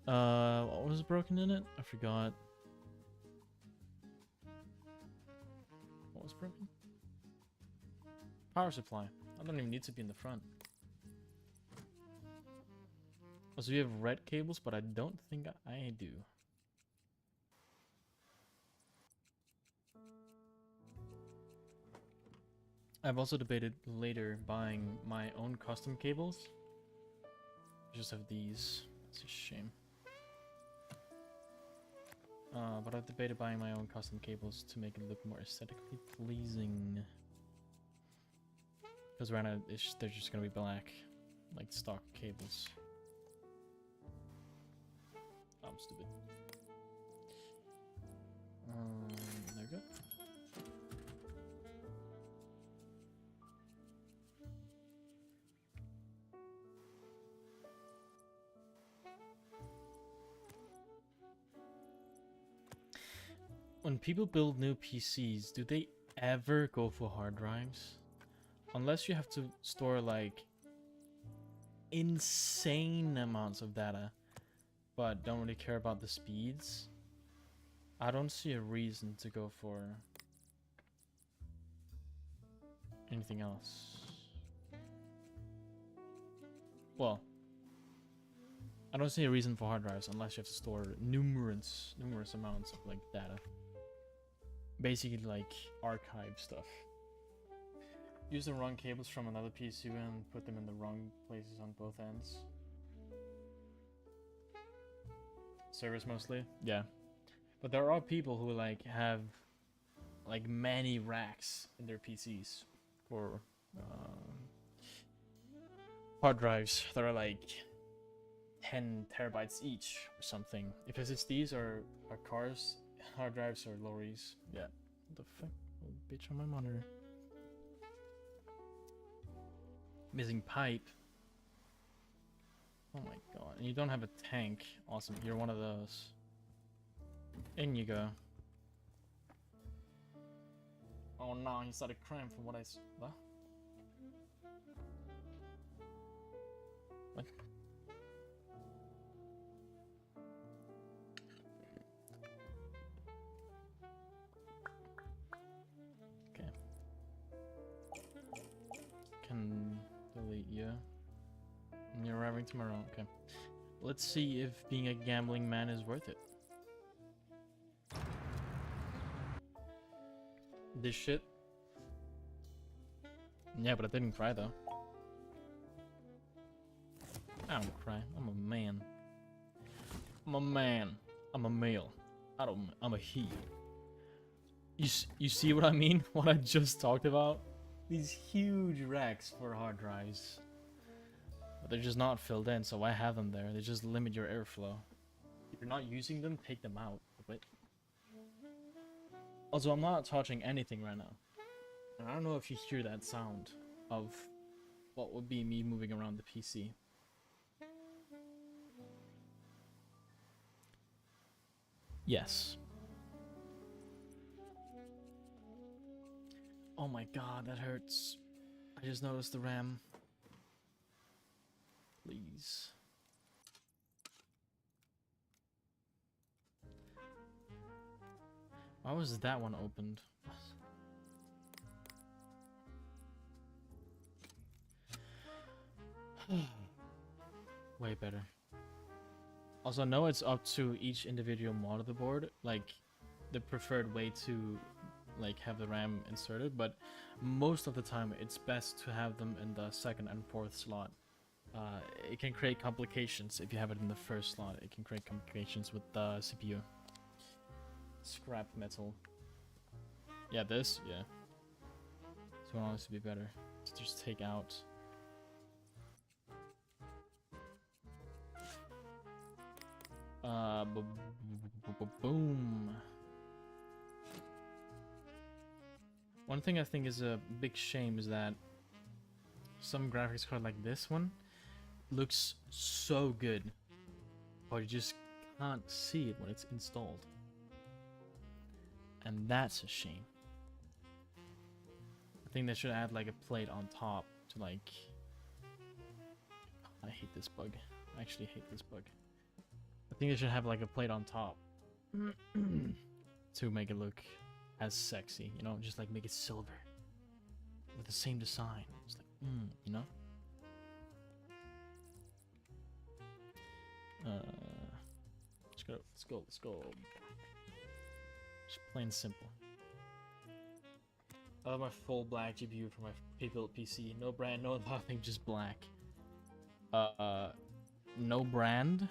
What was broken in it? I forgot. What was broken? Power supply. I don't even need to be in the front. Oh, so we have red cables, but I don't think I do. I've also debated later buying my own custom cables. I just have these. It's a shame. But I've debated buying my own custom cables to make it look more aesthetically pleasing. Because right now they're just gonna be black, like stock cables. I'm stupid. There we go. When people build new PCs, do they ever go for hard drives? Unless you have to store like insane amounts of data, but don't really care about the speeds, I don't see a reason to go for anything else. Well, I don't see a reason for hard drives unless you have to store numerous amounts of like data. Basically like archive stuff. Use the wrong cables from another PC and put them in the wrong places on both ends. Servers mostly? Yeah. But there are people who like have like many racks in their PCs for hard drives that are like 10 terabytes each or something. If SSDs are cars, hard drives are lorries. Yeah. What the fuck? Oh, bitch on my monitor. Missing pipe. Oh my god. And you don't have a tank. Awesome. You're one of those. In you go. Oh no, he started crying from what I saw. What? What? Okay. Can delete you. And you're arriving tomorrow. Okay. Let's see if being a gambling man is worth it. This shit. Yeah, but I didn't cry though. I don't cry. I'm a man. I'm a man. I'm a male. I'm a he. You see what I mean? What I just talked about? These huge racks for hard drives. But they're just not filled in, so why have them there? They just limit your airflow. If you're not using them, take them out. But also, I'm not touching anything right now. And I don't know if you hear that sound of what would be me moving around the PC. Yes. Oh my god, that hurts. I just noticed the RAM. Please. Why was that one opened? Way better. Also, I know it's up to each individual mod of the board, like the preferred way to like have the RAM inserted, but most of the time it's best to have them in the second and fourth slot. It can create complications if you have it in the first slot. It can create complications with the CPU. Scrap metal. Yeah, this? Yeah. So it wants to be better. To just take out. Boom. One thing I think is a big shame is that some graphics card like this one looks so good, but you just can't see it when it's installed. And that's a shame. I think they should add like a plate on top to like... I hate this bug. I actually hate this bug. I think they should have like a plate on top to make it look as sexy, you know, just like make it silver with the same design. It's like, you know. Let's go. Just plain simple. I love my full black GPU for my pre-built PC. No brand, no nothing, just black. No brand.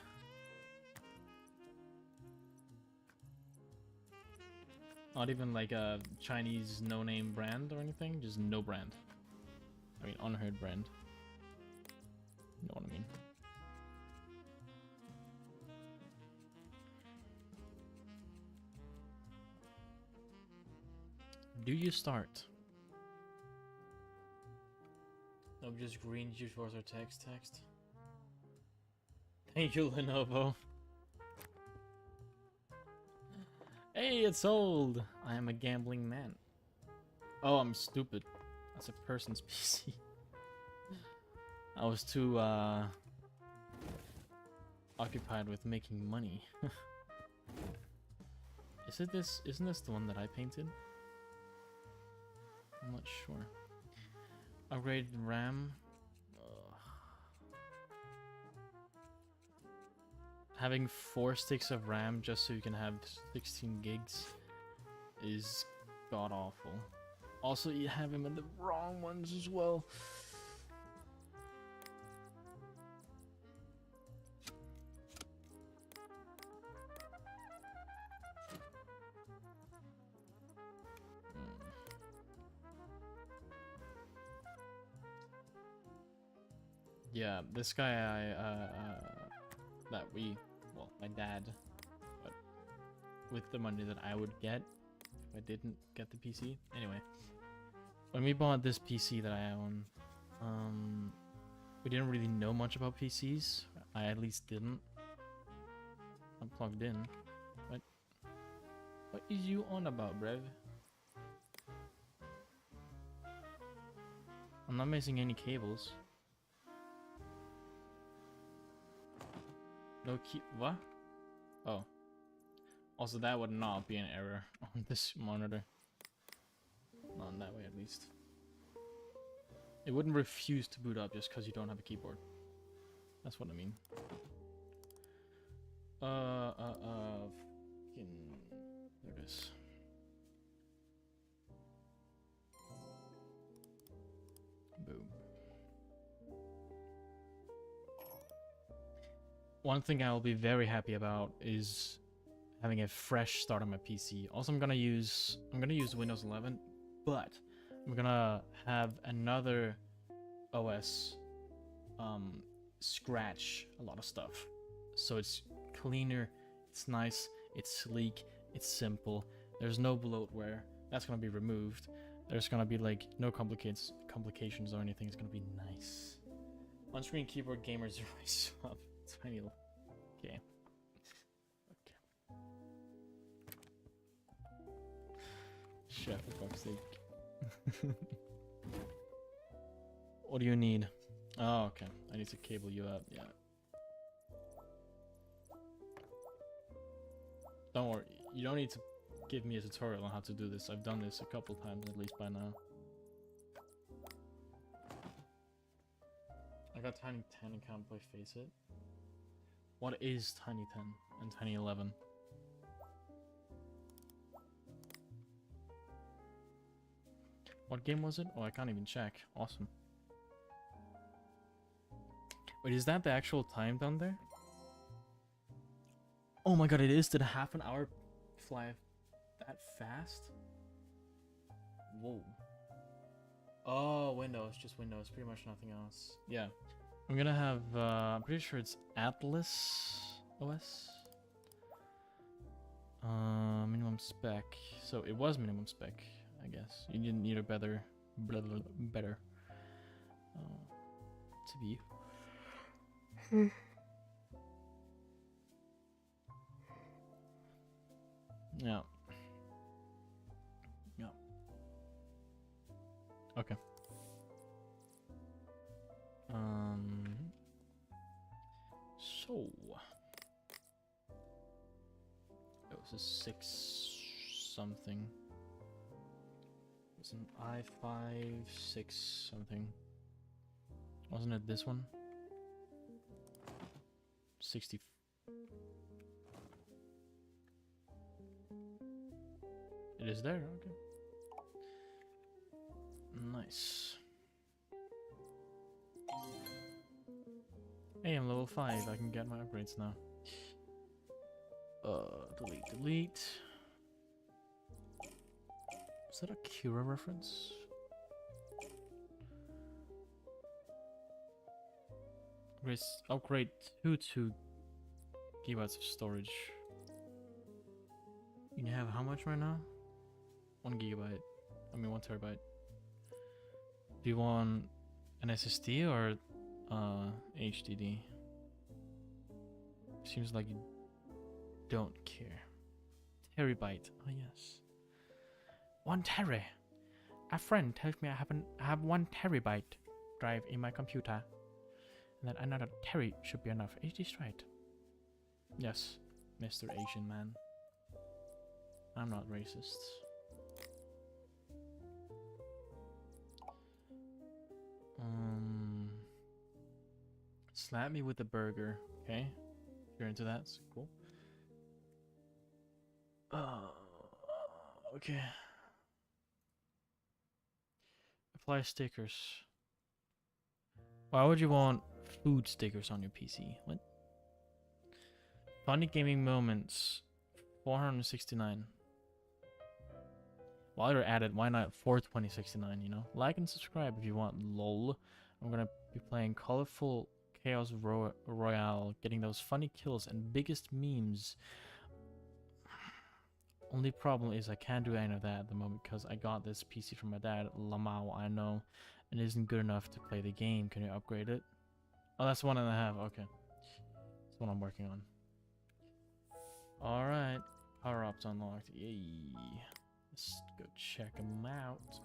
Not even like a Chinese no-name brand or anything, just no brand. I mean, unheard brand. You know what I mean? Do you start? No, just green GeForce or text. Thank you, Lenovo. Hey, it's old. I am a gambling man. Oh, I'm stupid. That's a person's PC. I was too occupied with making money. Isn't this the one that I painted? I'm not sure. Upgrade RAM. Having 4 sticks of RAM just so you can have 16 gigs is god awful. Also, you have him in the wrong ones as well. Yeah, this guy well, my dad, but with the money that I would get if I didn't get the PC. Anyway, when we bought this PC that I own, we didn't really know much about PCs. I at least didn't. I'm plugged in. What is you on about, brev? I'm not missing any cables. No key. What? Oh. Also, that would not be an error on this monitor. Not in that way, at least. It wouldn't refuse to boot up just because you don't have a keyboard. That's what I mean. Fucking. There it is. Boom. One thing I'll be very happy about is having a fresh start on my PC. Also, I'm gonna use Windows 11, but I'm gonna have another OS scratch a lot of stuff, so it's cleaner, it's nice, it's sleek, it's simple. There's no bloatware. That's gonna be removed. There's gonna be like no complications or anything. It's gonna be nice. On-screen keyboard gamers rise up. Tiny. Okay. Chef, for fuck's sake. What do you need? Oh, okay. I need to cable you up. Yeah. Don't worry. You don't need to give me a tutorial on how to do this. I've done this a couple times at least by now. I got Tiny 10 and can't play Face It. What is Tiny 10 and Tiny 11? What game was it? Oh, I can't even check. Awesome. Wait, is that the actual time down there? Oh my god, it is. Did a half an hour fly that fast? Whoa. Oh, Windows. Just Windows. Pretty much nothing else. Yeah. I'm gonna have, I'm pretty sure it's Atlas OS. Minimum spec. So it was minimum spec, I guess. You didn't need a better, better CPU. Yeah. Yeah. Okay. So it was a 6 something. It was an i5 6 something. Wasn't it this one? 60. It is there, okay. Nice. Hey, I'm level 5, I can get my upgrades now. Delete. Is that a Cura reference? Upgrade 2 gigabytes of storage. You have how much right now? 1 gigabyte. I mean 1 terabyte. Do you want an SSD or HDD? Seems like you don't care. Terabyte. Oh yes. 1 tera. A friend tells me I have 1 terabyte drive in my computer. And then another Terry should be enough. HD's right. Yes, Mr. Asian man. I'm not racist. Slap me with the burger. Okay. If you're into that, it's cool. Okay. Apply stickers. Why would you want food stickers on your PC? What? Funny gaming moments. 469. While you're at it, why not 42069, you know? Like and subscribe if you want, lol. I'm gonna be playing Colorful Chaos Royale, getting those funny kills and biggest memes. Only problem is I can't do any of that at the moment because I got this PC from my dad, Lamau, I know, and it isn't good enough to play the game. Can you upgrade it? Oh, that's 1.5. Okay. That's what I'm working on. Alright. Power-ups unlocked. Yay. Let's go check them out.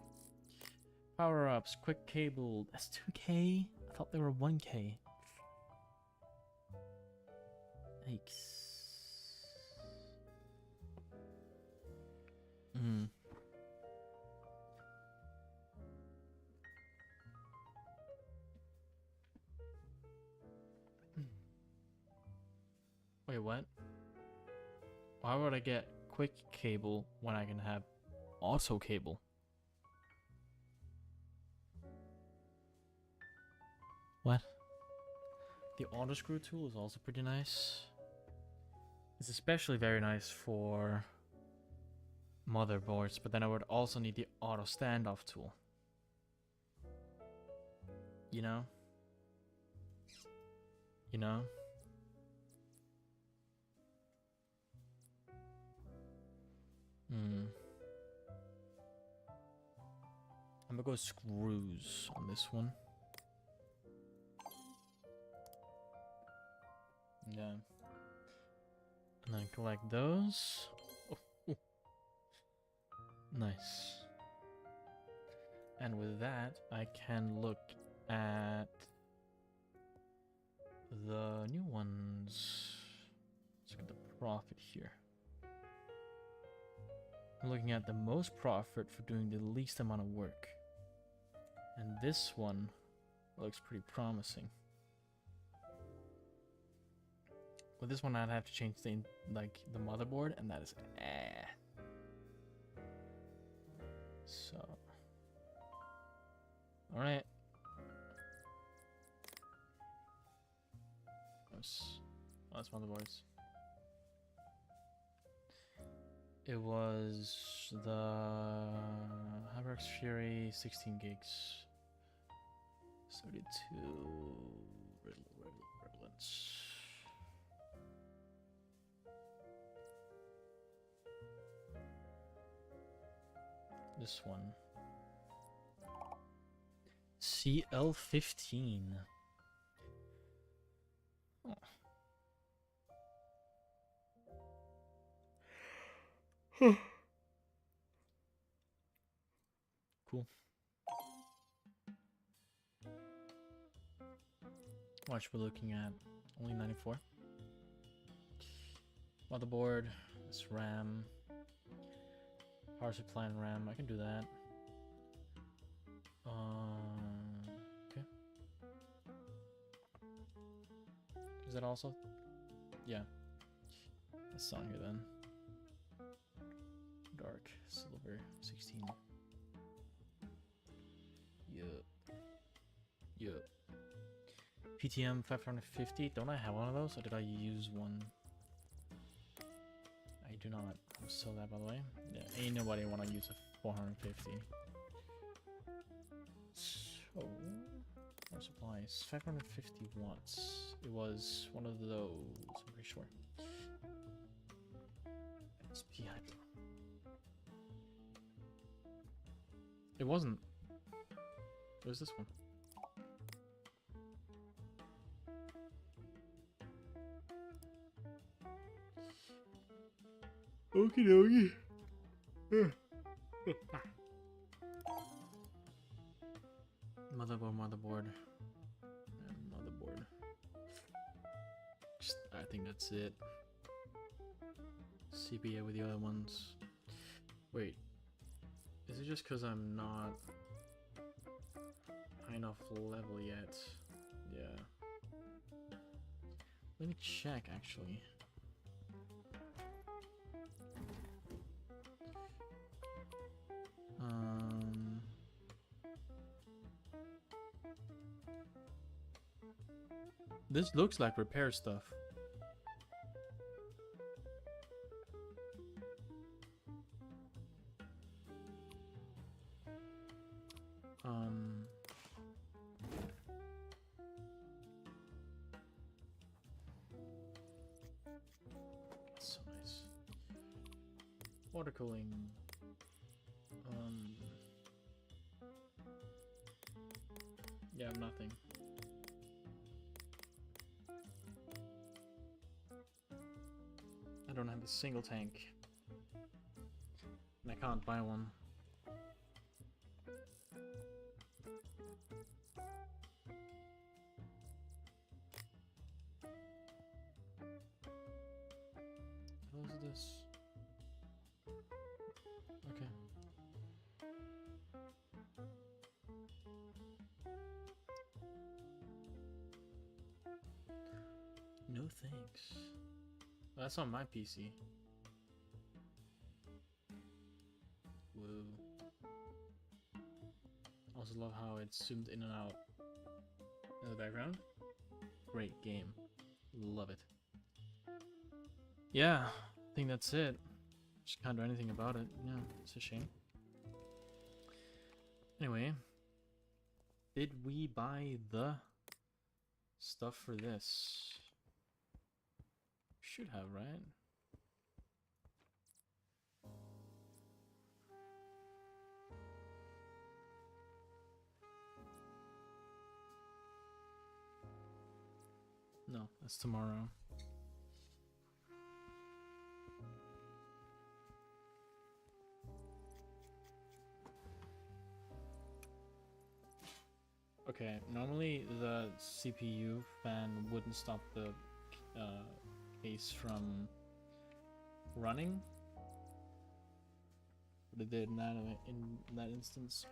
Power-ups. Quick cable. That's 2K? I thought they were 1K. Yikes. Wait, what? Why would I get quick cable when I can have auto cable? What? The auto screw tool is also pretty nice. It's especially very nice for motherboards, but then I would also need the auto standoff tool. You know? You know? I'm gonna go screws on this one. Yeah. And then collect those. Oh. Nice. And with that, I can look at the new ones. Let's look at the profit here. I'm looking at the most profit for doing the least amount of work. And this one looks pretty promising. With this one, I'd have to change the motherboard, and that is So, all right. That's motherboards. It was the HyperX Fury 16 gigs. 32 relevance. This one. CL15. Oh. Cool. Watch, we're looking at only 94. Motherboard, this RAM, power supply and RAM. I can do that. Okay. Is that also? Yeah. That's on here then. Dark silver 16. Yup. PTM 550. Don't I have one of those, or did I use one? I do not. I'll sell that, by the way. Yeah, ain't nobody want to use a 450. So, more supplies. 550 watts. It was one of those, I'm pretty sure. SP Hydro. It wasn't. It was this one. Okie dokie. Motherboard. And motherboard. think that's it. CPA with the other ones. Wait, is it just because I'm not high enough level yet? Yeah. Let me check actually. This looks like repair stuff. So nice. Water cooling. Yeah, nothing. I don't have a single tank. And I can't buy one. How's this? Okay. No thanks. That's on my PC. Whoa. Also love how it's zoomed in and out in the background. Great game. Love it. Yeah, I think that's it. Just can't do anything about it. Yeah, it's a shame. Anyway, did we buy the stuff for this? Should have, right? No, that's tomorrow. Okay, normally the CPU fan wouldn't stop the case from running, but it did in that instance.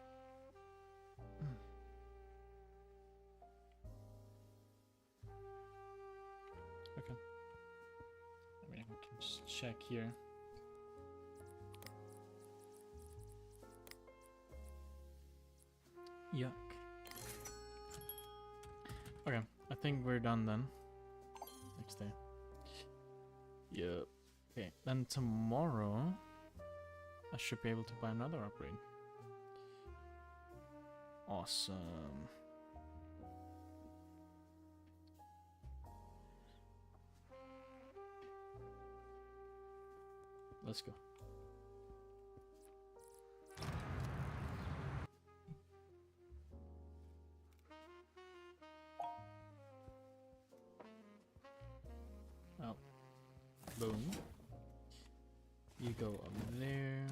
Okay. I mean, we can just check here. Yuck. Okay, I think we're done then. Next day. Yep. Okay, then tomorrow I should be able to buy another upgrade. Awesome. Let's go. Oh. Boom. You go up there.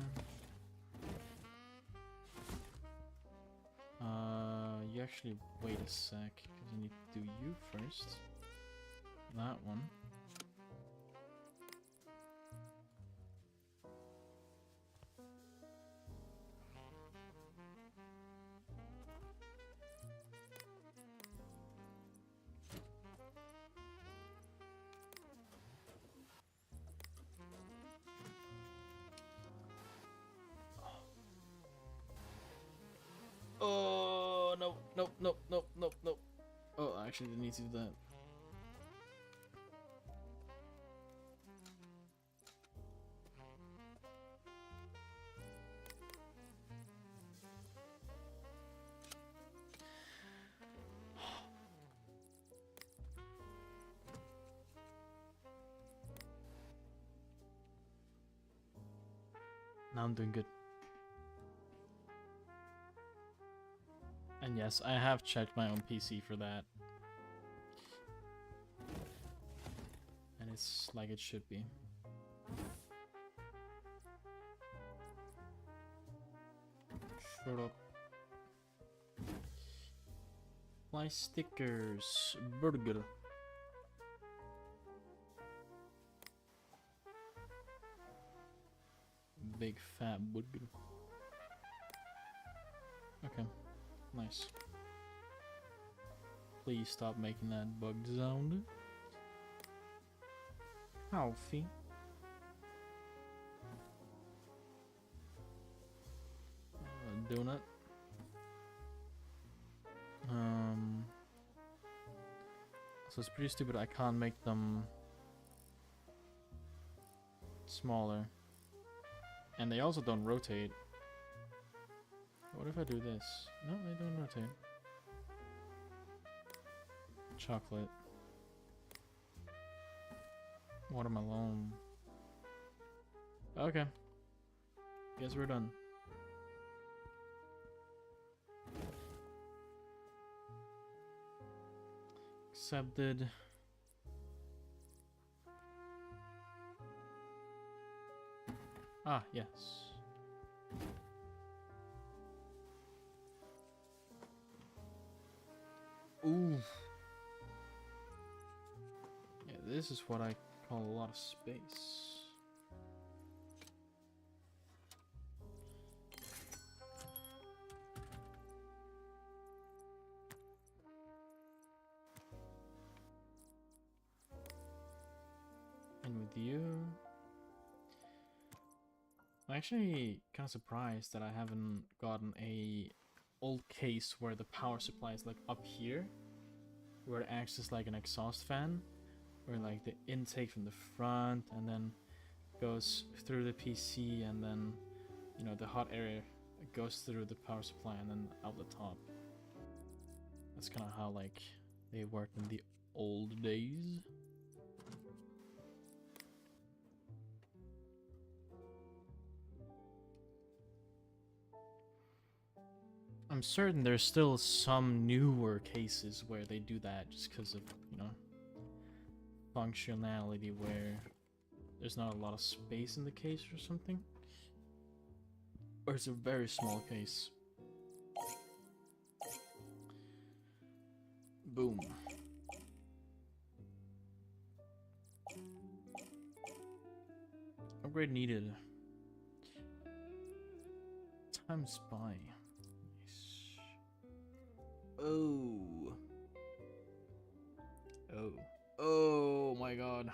You actually wait a sec, because I need to do you first. That one. Oh, no, no, no, no, no, no. Oh, I actually didn't need to do that. Now I'm doing good. And yes, I have checked my own PC for that. And it's like it should be. Shut up. Fly stickers. Burger. big fat bug. Okay, nice. Please stop making that bug sound. Alfie. Donut. So it's pretty stupid. I can't make them smaller, and they also don't rotate. What if I do this? No, they don't rotate. Chocolate. Watermelon. Okay. Guess we're done. Accepted. Ah, yes. Ooh. Yeah, this is what I call a lot of space. And with you, I'm actually kind of surprised that I haven't gotten a old case where the power supply is like up here, where it acts as like an exhaust fan, where like the intake from the front and then goes through the PC, and then, you know, the hot air goes through the power supply and then out the top. That's kind of how like they worked in the old days. I'm certain there's still some newer cases where they do that just because of, you know, functionality, where there's not a lot of space in the case or something. Or it's a very small case. Boom. Upgrade needed. Time spy. Oh. Oh. Oh my god.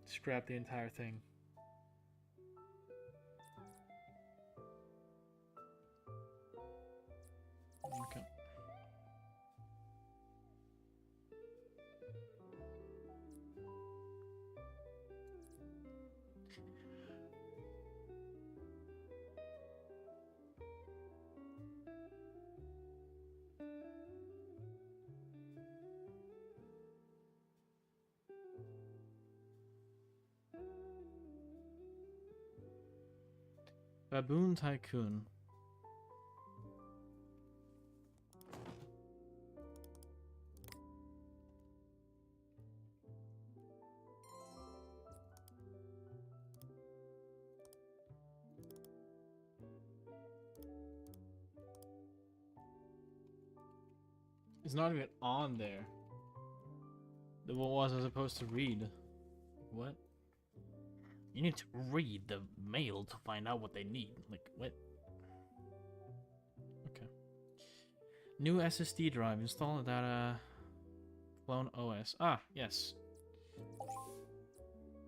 Scrap the entire thing. Okay. Baboon Tycoon. It's not even on there. What was I supposed to read? What? You need to read the mail to find out what they need. Like, what? Okay. New SSD drive. Install data. Clone OS. Ah, yes.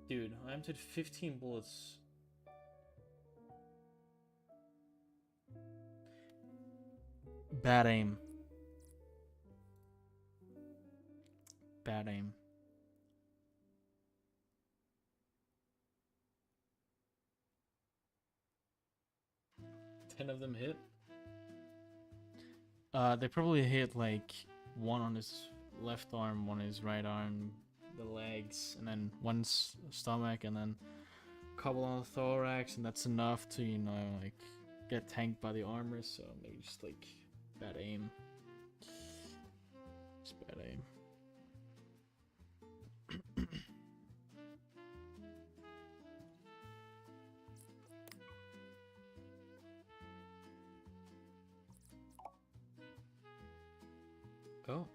Dude, I emptied 15 bullets. Bad aim. Bad aim. Ten of them hit? They probably hit like one on his left arm, one on his right arm, the legs, and then one stomach, and then a couple on the thorax, and that's enough to, you know, like get tanked by the armor. So maybe just like bad aim. Just bad aim. Oh.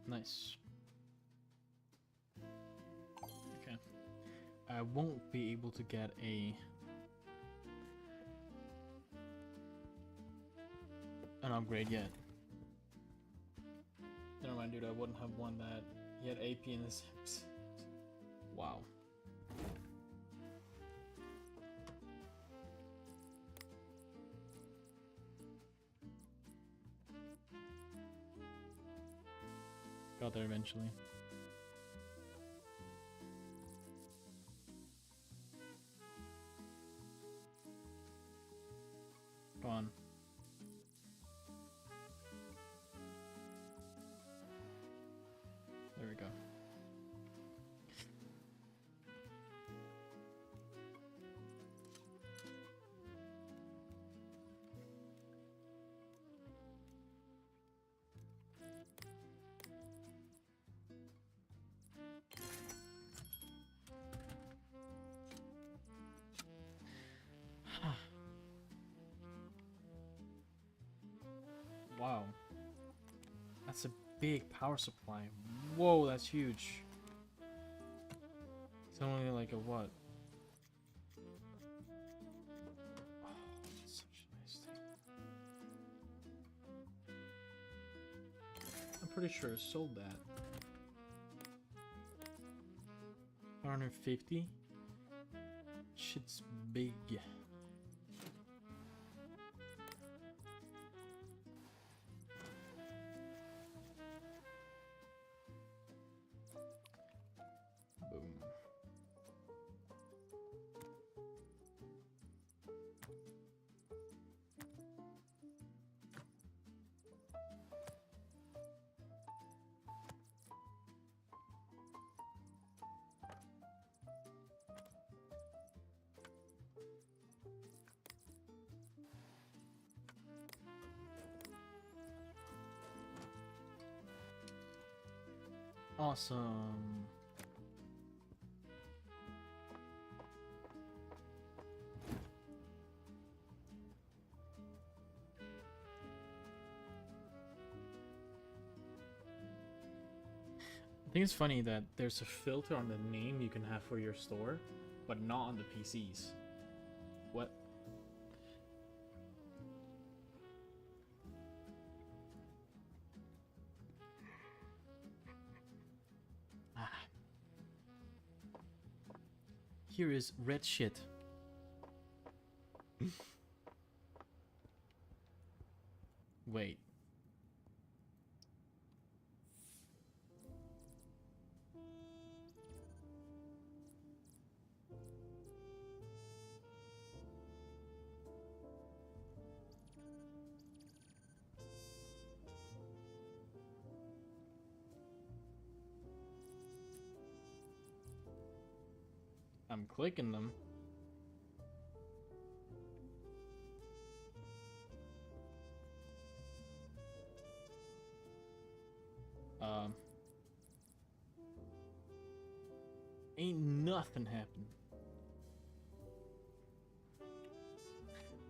Nice. Okay. I won't be able to get an upgrade yet. Never mind, dude. I wouldn't have won that. He had AP in his 6. Wow. Got there eventually. Come on. There we go. Wow. That's a big power supply. Whoa, that's huge. It's only like a what? Oh, that's such a nice thing. I'm pretty sure I sold that. 150? Shit's big. Boom. Awesome. I think it's funny that there's a filter on the name you can have for your store, but not on the PCs. What? Ah. Here is red shit. Wait. I'm clicking them. Ain't nothing happened.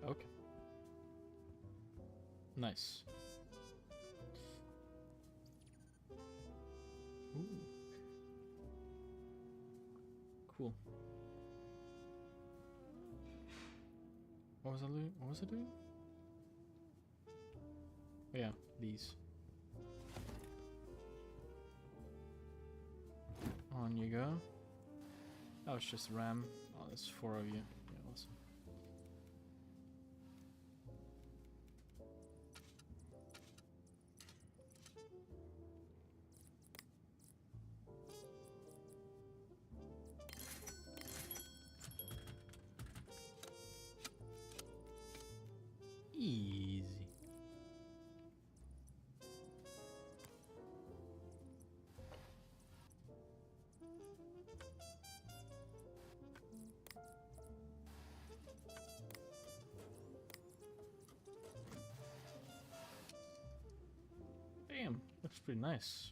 Okay. Nice. Ooh. Cool. What was I doing? What was I doing? Oh, yeah, these. On you go. Oh, it's just RAM. Oh, there's 4 of you. Yeah, awesome. Easy. Damn, looks pretty nice.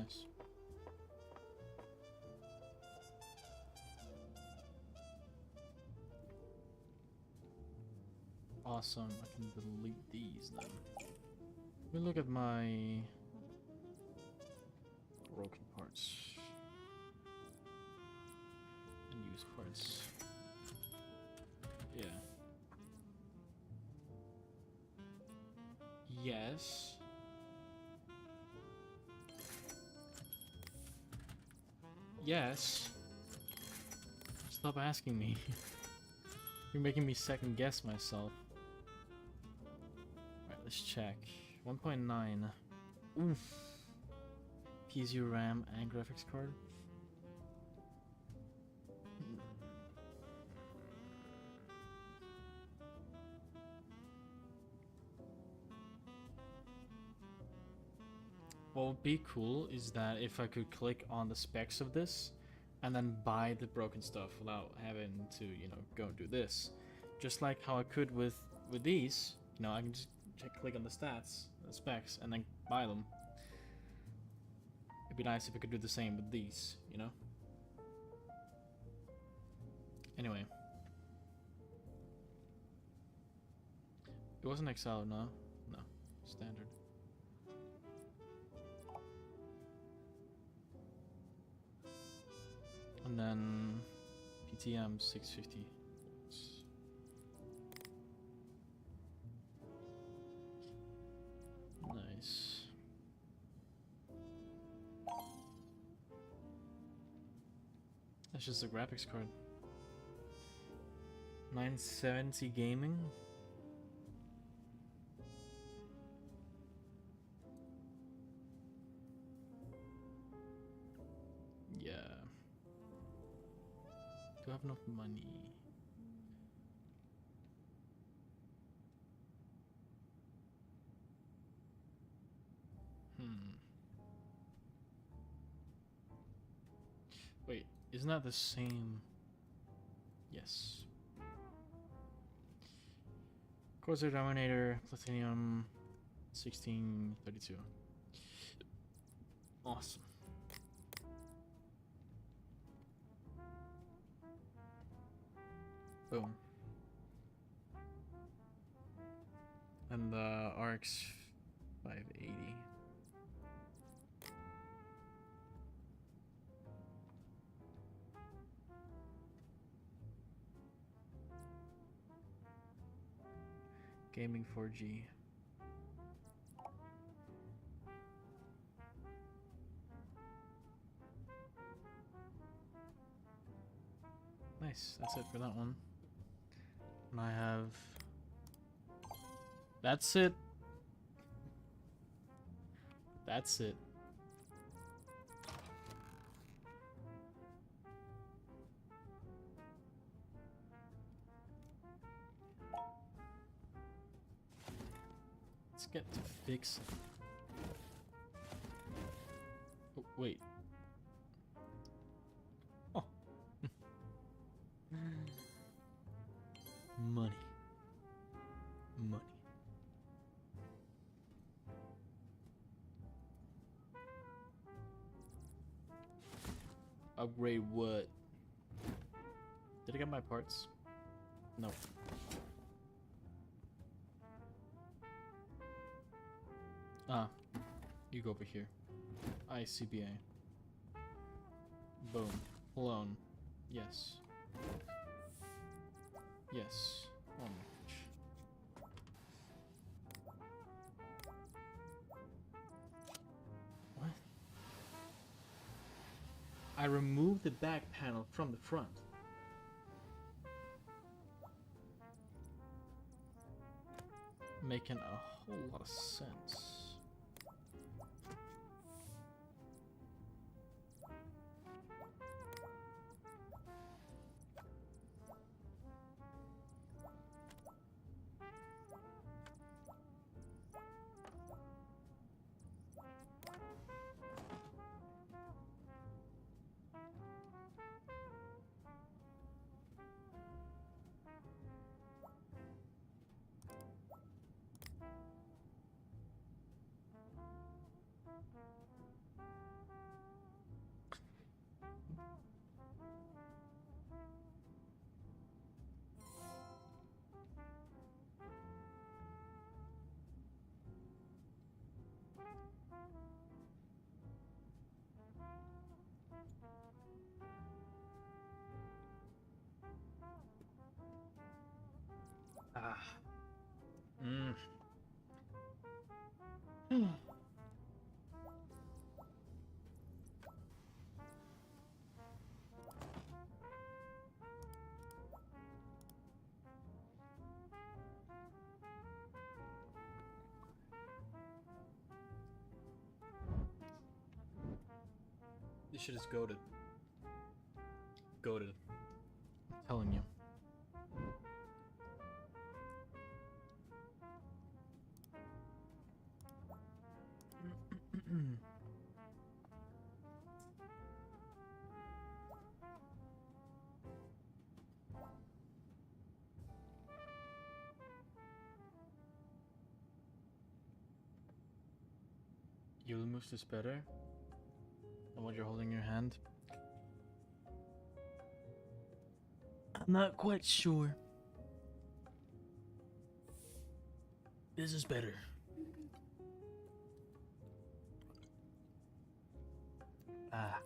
Nice. Awesome. I can delete these then. Let me look at my broken parts and used parts. Yeah. Yes. Yes. Stop asking me. You're making me second guess myself. Alright, let's check. 1.9. Oof. PSU RAM and graphics card. What would be cool is that if I could click on the specs of this and then buy the broken stuff without having to, you know, go and do this. Just like how I could with these, you know, I can just click on the stats, the specs, and then buy them. It'd be nice if I could do the same with these, you know? Anyway. It wasn't XL, no? No. Standard. And then PTM 650 volts. Nice. That's just a graphics card. 970 gaming. Yeah. Do I have enough money? Wait, isn't that the same? Yes. Corsair Dominator, Platinum, 1632. Awesome. Boom. And the RX 580. Gaming 4G. Nice, that's it for that one. And I have... That's it. That's it. Let's get to fix it. Oh, wait. Oh. Money. Money. Upgrade what? Did I get my parts? No. Ah, you go over here. ICBA. Boom. Clone. Yes. Yes. Oh my gosh. What? I removed the back panel from the front. Making a whole lot of sense. Mm. This shit is goated. Goated. I'm telling you. You'll move this better than what you're holding in your hand. I'm not quite sure. This is better. Ah.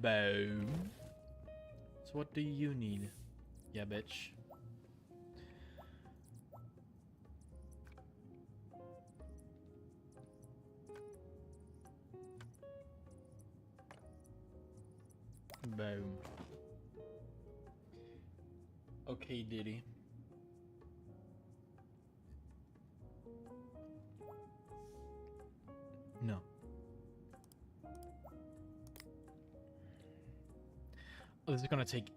Boom. So what do you need? Yeah, bitch. Boom. Okay, Diddy. No. Oh, this is gonna take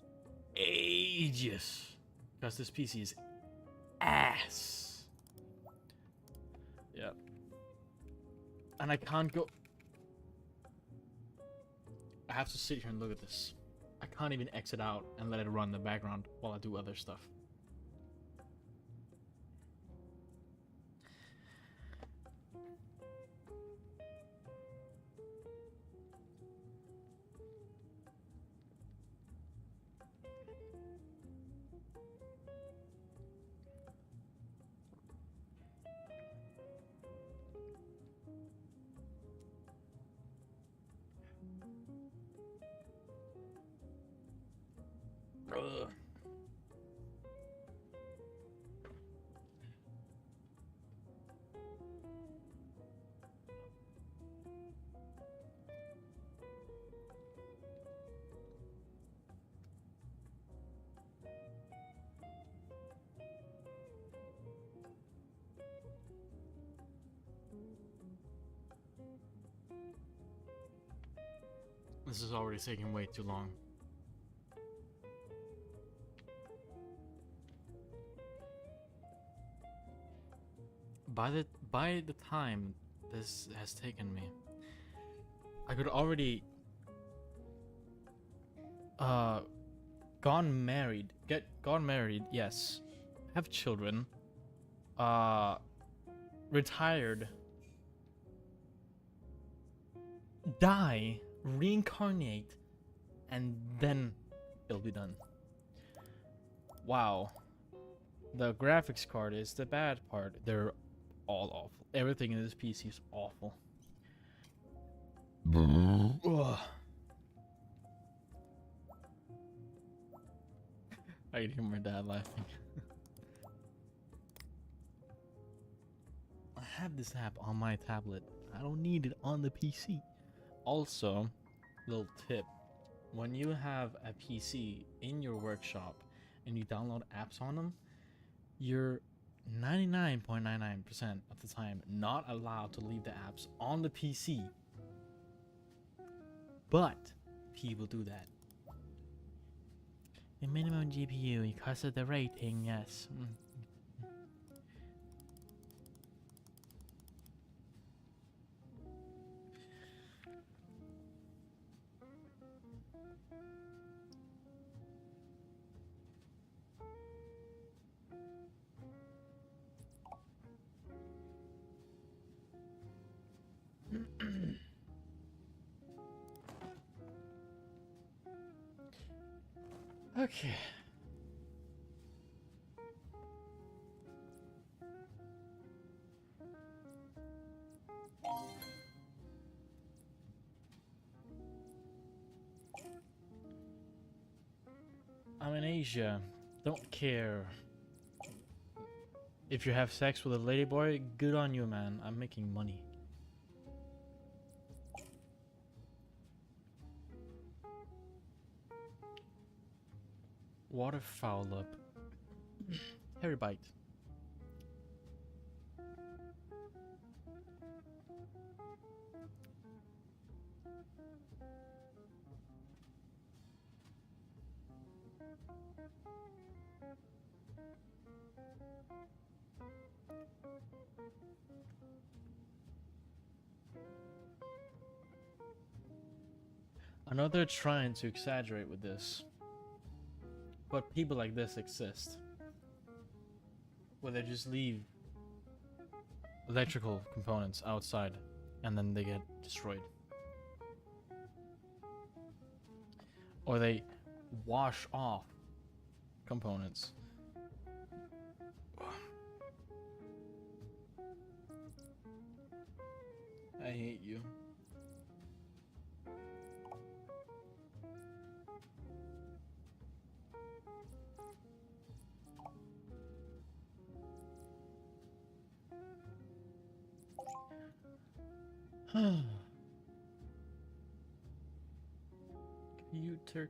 ages. Because this PC is ass. Yep. And I can't go... I have to sit here and look at this. I can't even exit out and let it run in the background while I do other stuff. Ugh. This is already taking way too long. By the time this has taken me, I could already gone married, yes, have children, retired, die, reincarnate, and then it'll be done. Wow. The graphics card is the bad part. They're all awful. Everything in this PC is awful. Ugh. I can hear my dad laughing. I have this app on my tablet. I don't need it on the PC. Also, little tip. When you have a PC in your workshop and you download apps on them, you're 99.99% of the time not allowed to leave the apps on the PC. But people do that. The minimum GPU because of the rating, yes. Okay. I'm in Asia. Don't care. If you have sex with a ladyboy, good on you, man. I'm making money. Waterfowl up. Hairy bite. I know they're trying to exaggerate with this, but people like this exist. Where they just leave electrical components outside and then they get destroyed. Or they wash off components. I hate you.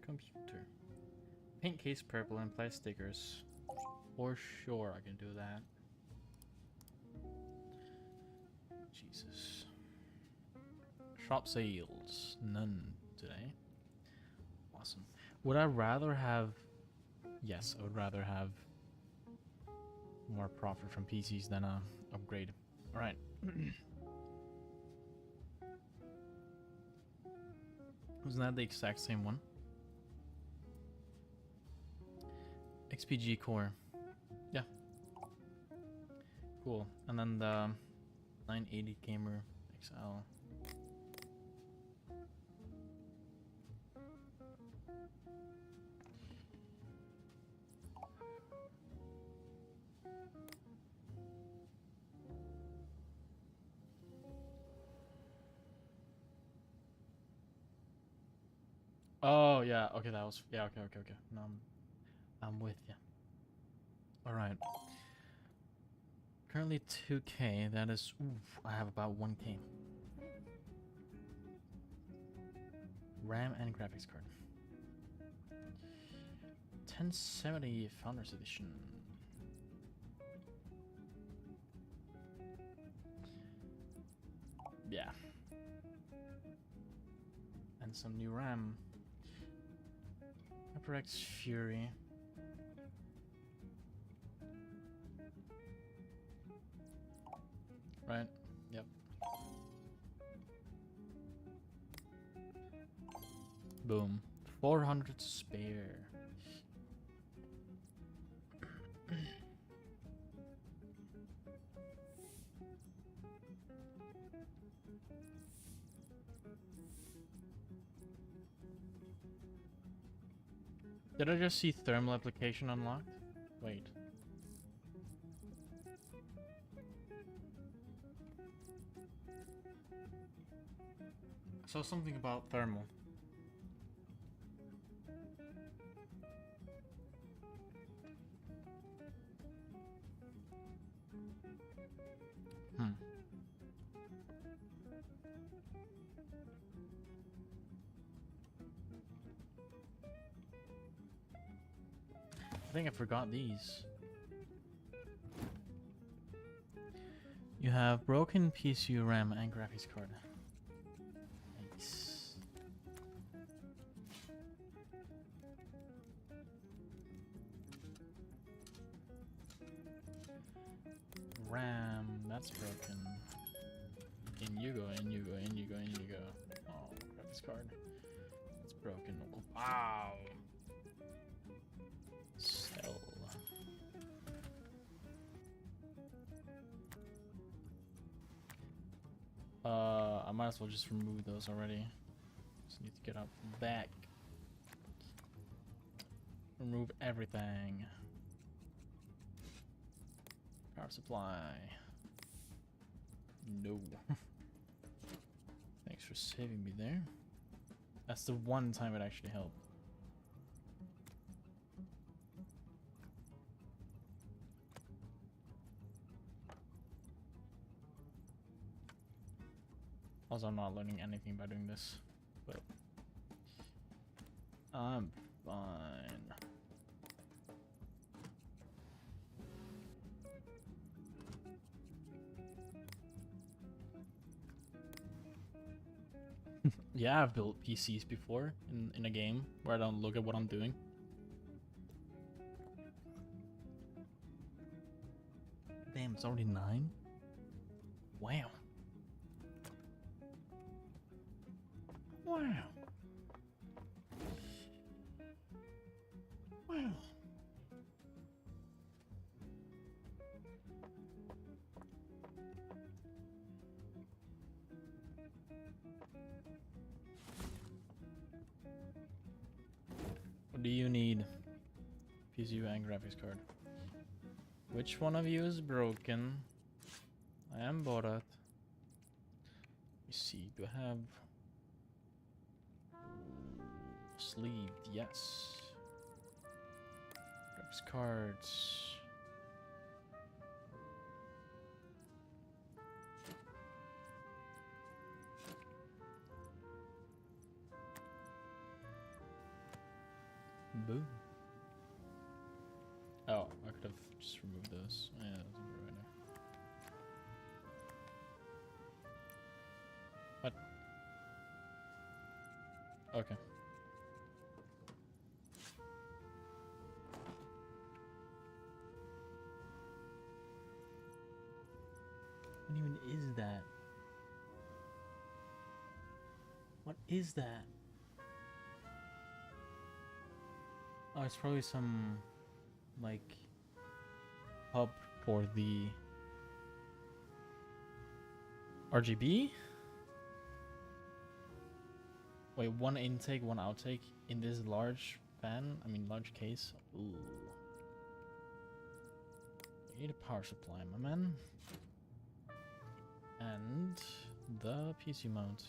Computer. Paint case purple and apply stickers. For sure, I can do that. Jesus. Shop sales. None today. Awesome. Would I rather have... Yes, I would rather have more profit from PCs than a upgrade. Alright. Wasn't that the exact same one? XPG core. Yeah. Cool. And then the 980 Gamer XL. Oh yeah, okay, that was okay. No, I'm with you. All right. Currently 2K. That is, oof, I have about 1K. RAM and graphics card. 1070 Founders Edition. Yeah. And some new RAM. HyperX Fury. Right? Yep. Boom. 400 spare. Did I just see thermal application unlocked? Wait. I saw something about thermal. I think I forgot these. You have broken PCU RAM and graphics card. Nice. RAM, that's broken. In you go, in you go, in you go, in you go. Oh, graphics card. It's broken. Wow. Sell. I might as well just remove those already. Just need to get up back. Remove everything. Power supply. No. Thanks for saving me there. That's the one time it actually helped. Also, I'm not learning anything by doing this, but I'm fine. Yeah, I've built PCs before in a game where I don't look at what I'm doing. Damn, it's already 9? Wow. Wow. Wow. What do you need? PCU and graphics card. Which one of you is broken? I am Borat. Let me see. Do I have sleeved? Yes. Graphics cards. Boom. Oh, I could have just removed those. Yeah, that's right there. What? Okay. What even is that? What is that? Oh, it's probably some, like, hub for the RGB? Wait, one intake, one outtake in this large fan? I mean, large case? Ooh. You need a power supply, my man. And the PC mount.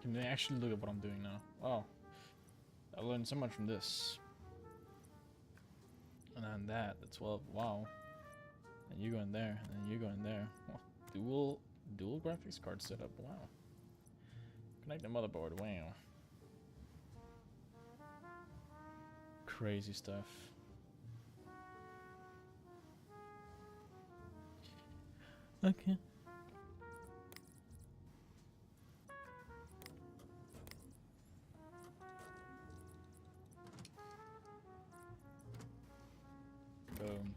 Can they actually look at what I'm doing now? Wow. I learned so much from this. And then that, the 12, wow. And you go in there, and then you go in there. Oh, dual graphics card setup, wow. Connect the motherboard, wow. Crazy stuff. Okay. Boom.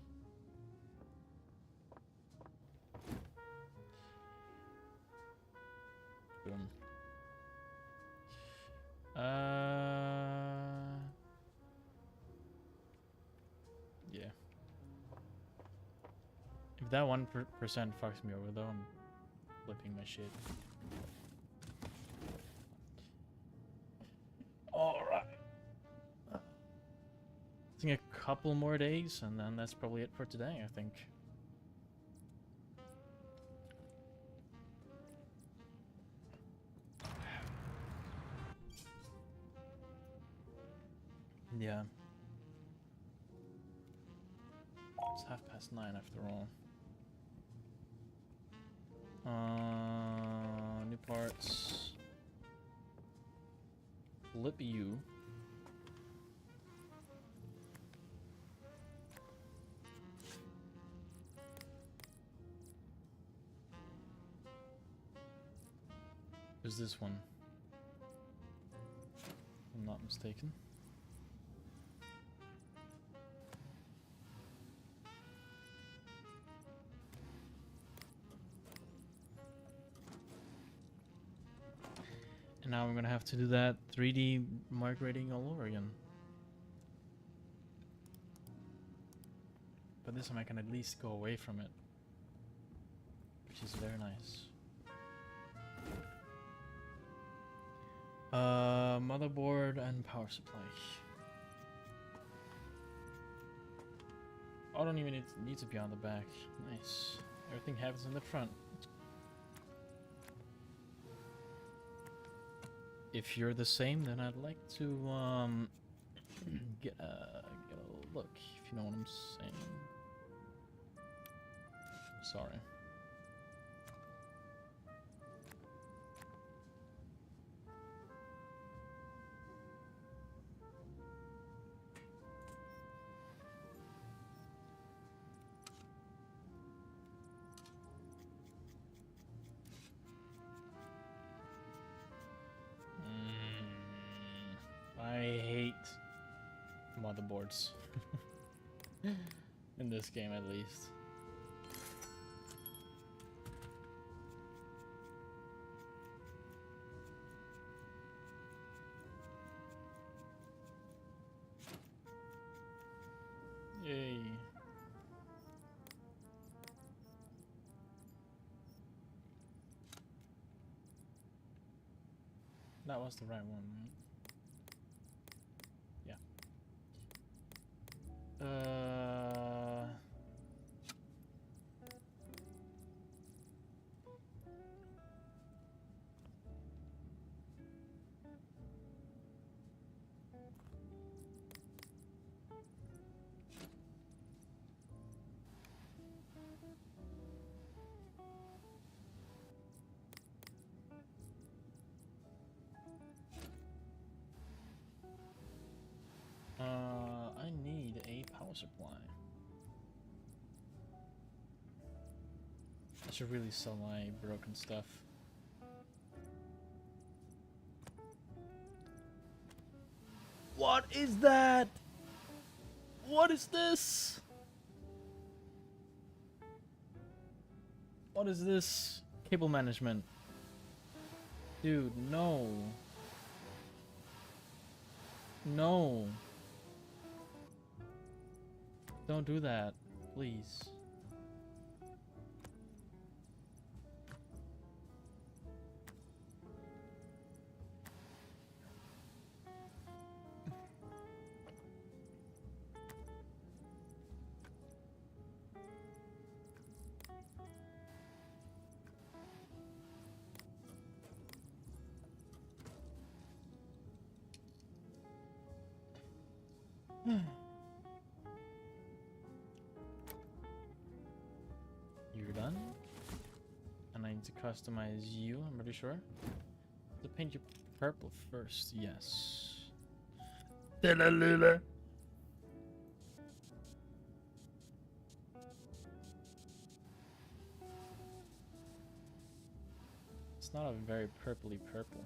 Boom. Yeah. If that 1% fucks me over though, I'm flipping my shit. Alright. I think a couple more days, and then that's probably it for today, I think. Yeah. It's 9:30 after all. New parts. Flip you. There's this one. If I'm not mistaken. And now I'm gonna have to do that 3D migrating all over again. But this time I can at least go away from it, which is very nice. Motherboard and power supply. I don't even need to be on the back. Nice. Everything happens in the front. If you're the same, then I'd like to get a look, if you know what I'm saying. Sorry. I hate motherboards. In this game, at least. Yay. That was the right one, right? I need a power supply. I should really sell my broken stuff. What is that? What is this? What is this? Cable management. Dude, no. No. Don't do that, please. You're done. And I need to customize you, I'm pretty sure. To paint you purple first, yes. It's not a very purpley purple.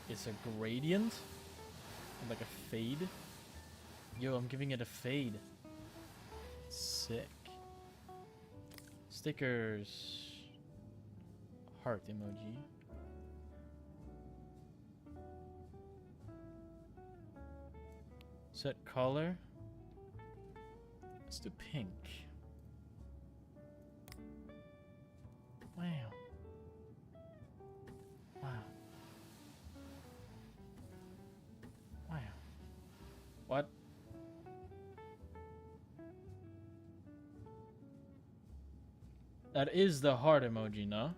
It's a gradient? Like a fade? Yo, I'm giving it a fade. Sick. Stickers. Heart emoji. Set color. Let's do pink. Wow. Wow. Wow. What? That is the heart emoji, no?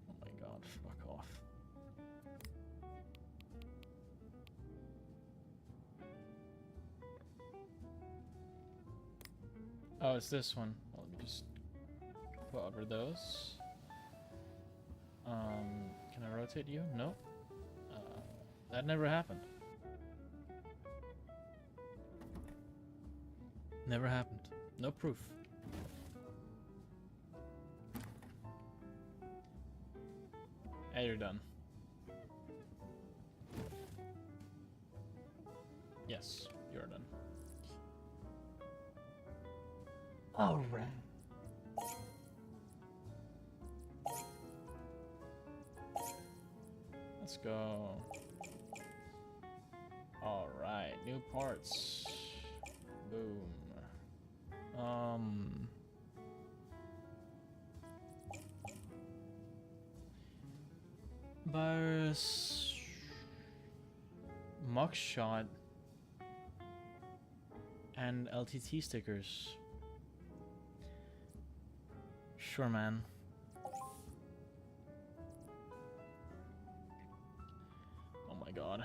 Oh my god, fuck off. Oh, it's this one. Let me just go over those. Can I rotate you? No. That never happened. Never happened. No proof. Hey, you're done. Yes, you're done. All right. Let's go. All right, new parts. Boom. Virus. Mugshot. And LTT stickers. Sure, man. Oh my god.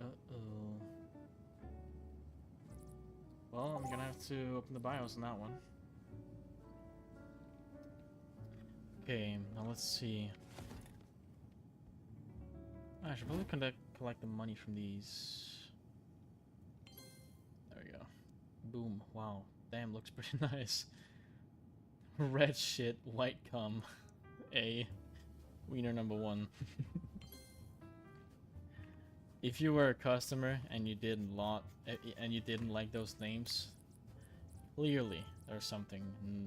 Uh-oh. Well, I'm gonna have to open the BIOS on that one. Okay, now let's see. I should probably collect the money from these. There we go. Boom. Wow. Damn, looks pretty nice. Red shit, white cum. A. Wiener number 1. If you were a customer and you didn't like those names, clearly there's something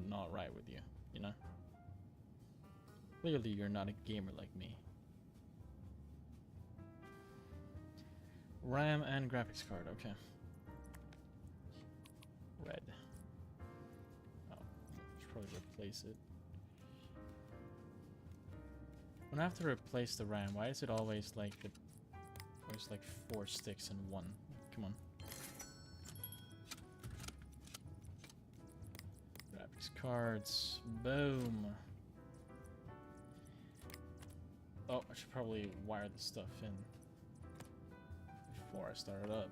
not right with you, you know? Clearly you're not a gamer like me. RAM and graphics card, okay. Red. Oh, should probably replace it. When I have to replace the RAM, why is it always like there's like 4 sticks in one? Come on. Graphics cards. Boom. Oh, I should probably wire this stuff in before I start it up.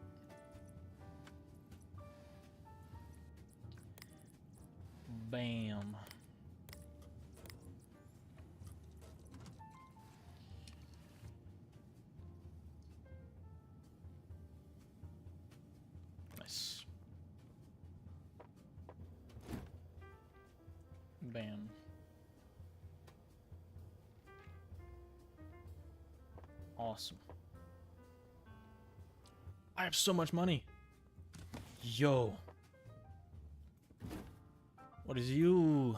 Bam. Nice. Bam. Awesome. I have so much money. Yo. What is you?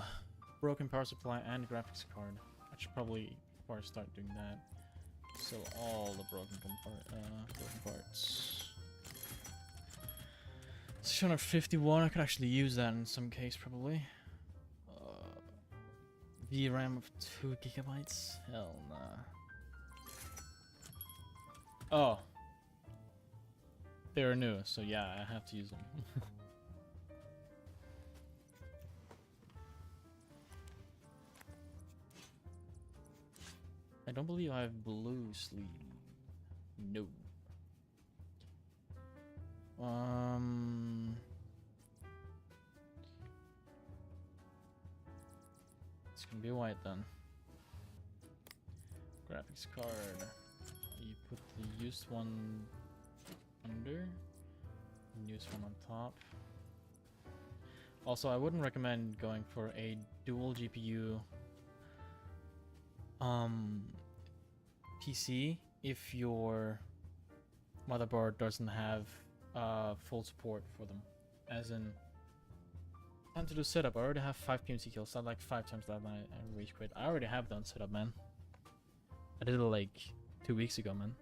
Broken power supply and graphics card. I should probably, before I start doing that, sell all the broken parts. 651. I could actually use that in some case, probably. VRAM of 2 gigabytes? Hell nah. Oh. They're new, so yeah, I have to use them. I don't believe I have blue sleeve. No. It's gonna be white then. Graphics card. You put the used one under, and used one on top. Also, I wouldn't recommend going for a dual GPU PC if your motherboard doesn't have full support for them. As in, time to do setup. I already have 5 PMC kills. Not like 5 times that I rage quit. I already have done setup, man. I did it like 2 weeks ago, man.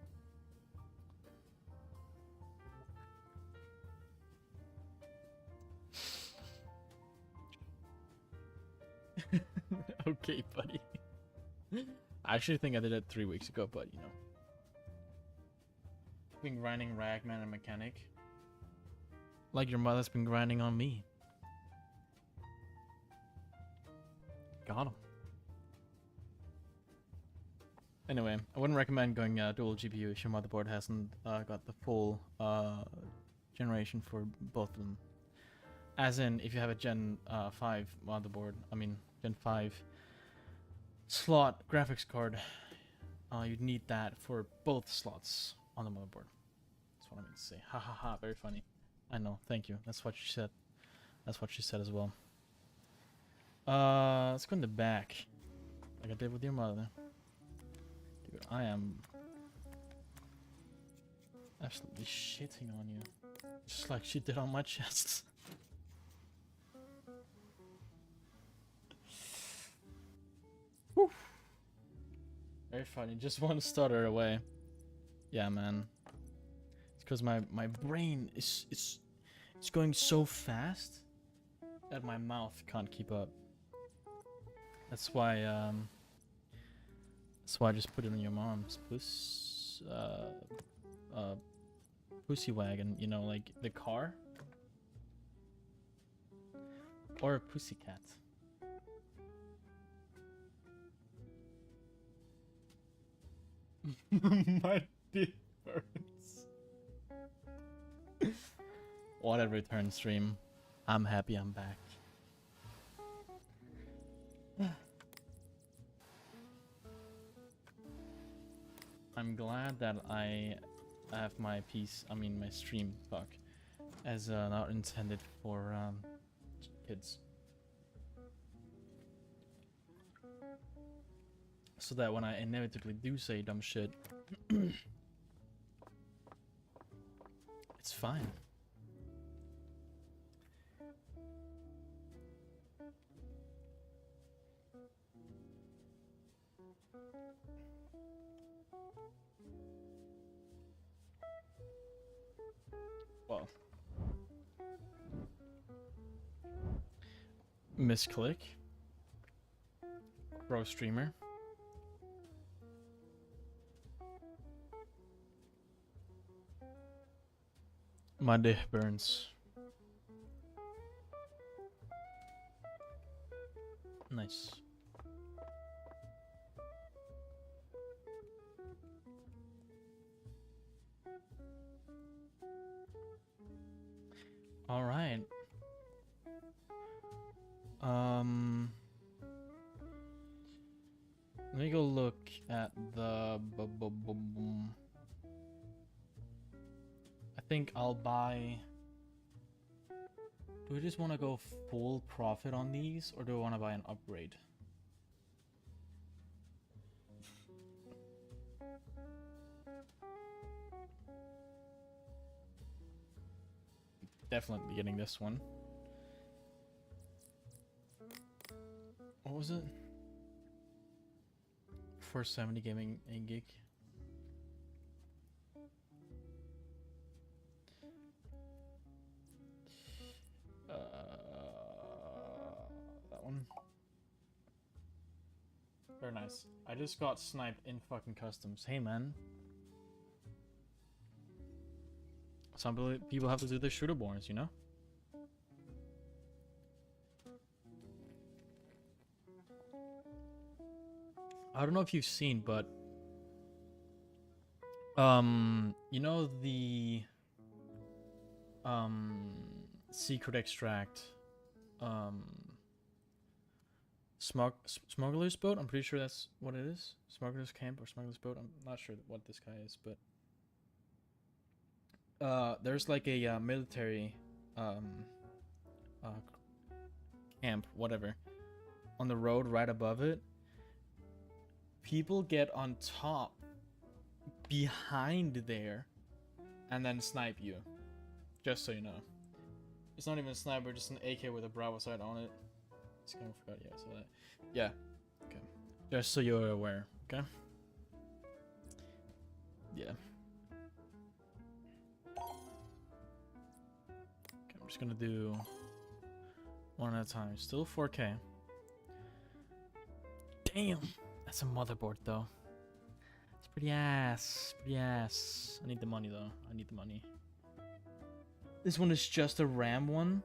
Okay, buddy. I actually think I did it 3 weeks ago, but you know. Been grinding Ragman and Mechanic. Like your mother's been grinding on me. Got him. Anyway, I wouldn't recommend going dual GPU if your motherboard hasn't got the full generation for both of them. As in, if you have a Gen 5 motherboard, I mean Gen 5 slot graphics card, you'd need that for both slots on the motherboard. That's what I meant to say. Ha ha ha, very funny. I know, thank you. That's what she said. That's what she said as well. Let's go in the back. Like I did with your mother. Dude, I am absolutely shitting on you. Just like she did on my chest. Whew. Very funny. Just one stutter away. Yeah, man. It's because my brain is it's going so fast that my mouth can't keep up. That's why I just put it on your mom's pussy wagon, you know, like the car. Or a pussycat. My dick hurts. What a return stream. I'm happy I'm back. I'm glad that I have my my stream, as not intended for kids. So that when I inevitably do say dumb shit, it's fine. Well, misclick, pro streamer. My dick burns. Nice. All right. Let me go look at the. I think I'll buy. Do I just want to go full profit on these, or do I want to buy an upgrade? Definitely getting this one. What was it? 470 gaming 8 gig. That one. Very nice. I just got sniped in fucking customs. Hey man. Some people have to do their shooter borns, you know? I don't know if you've seen, but you know the secret extract smuggler's boat? I'm pretty sure that's what it is. Smuggler's camp or smuggler's boat. I'm not sure what this guy is, but there's like a military camp, whatever, on the road right above it. People get on top behind there and then snipe you. Just so you know. It's not even a sniper, just an AK with a Bravo sight on it. This guy forgot, yeah, so that. Yeah. Okay. Just so you're aware, okay? Yeah. Okay, I'm just gonna do one at a time. Still 4K. Damn! That's a motherboard though. It's pretty ass. Pretty ass. I need the money though. I need the money. This one is just a RAM one?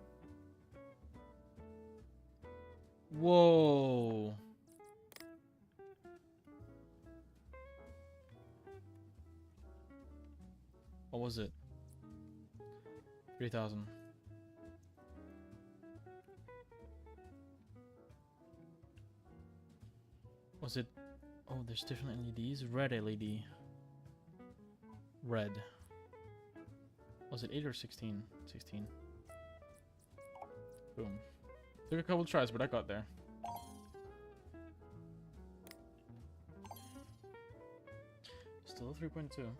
Whoa. What was it? 3,000. Was it? Oh, there's different LEDs. Red LED. Red. Was it 8 or 16? 16. Boom. Took a couple tries, but I got there. Still 3.2.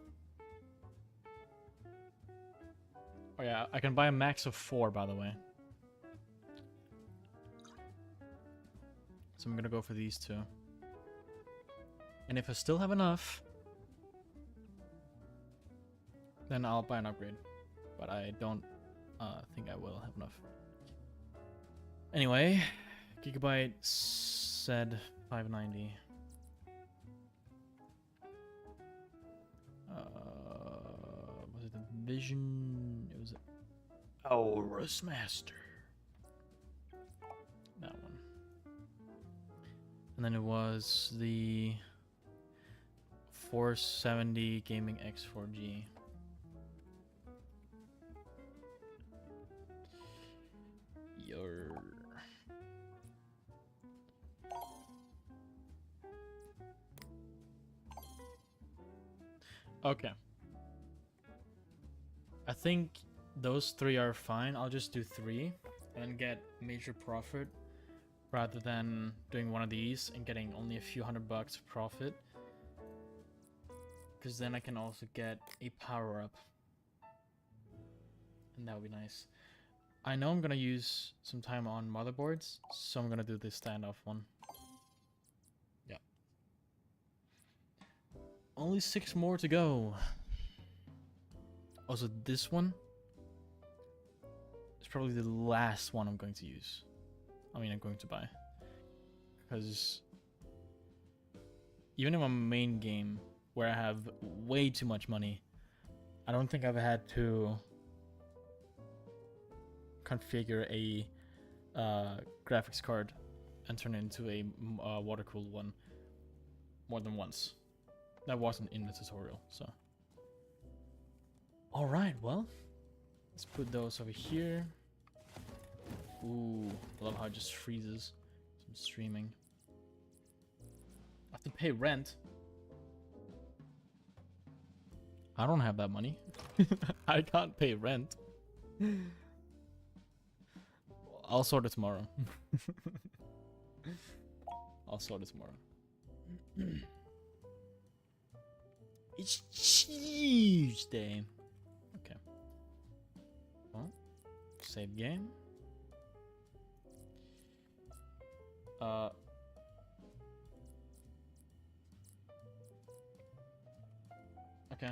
Oh yeah, I can buy a max of 4, by the way. So I'm gonna go for these two. And if I still have enough, then I'll buy an upgrade. But I don't think I will have enough. Anyway, Gigabyte said 590. Was it the Vision? It was Aorus Master. That one. And then it was the 470 Gaming X4G. Okay. I think those 3 are fine. I'll just do 3 and get major profit rather than doing one of these and getting only a few $100 profit. Because then I can also get a power up. And that would be nice. I know I'm gonna use some time on motherboards, so I'm gonna do this standoff one. Yeah. Only 6 more to go. Also, this one is probably the last one I'm going to use. I mean, I'm going to buy. Because even in my main game, where I have way too much money, I don't think I've had to configure a graphics card and turn it into a water-cooled one more than once. That wasn't in the tutorial, so. Alright, well, let's put those over here. Ooh, I love how it just freezes. Some streaming. I have to pay rent. I don't have that money. I can't pay rent. I'll sort it tomorrow. I'll sort it tomorrow. It's Tuesday. Okay. Well, save game. Okay.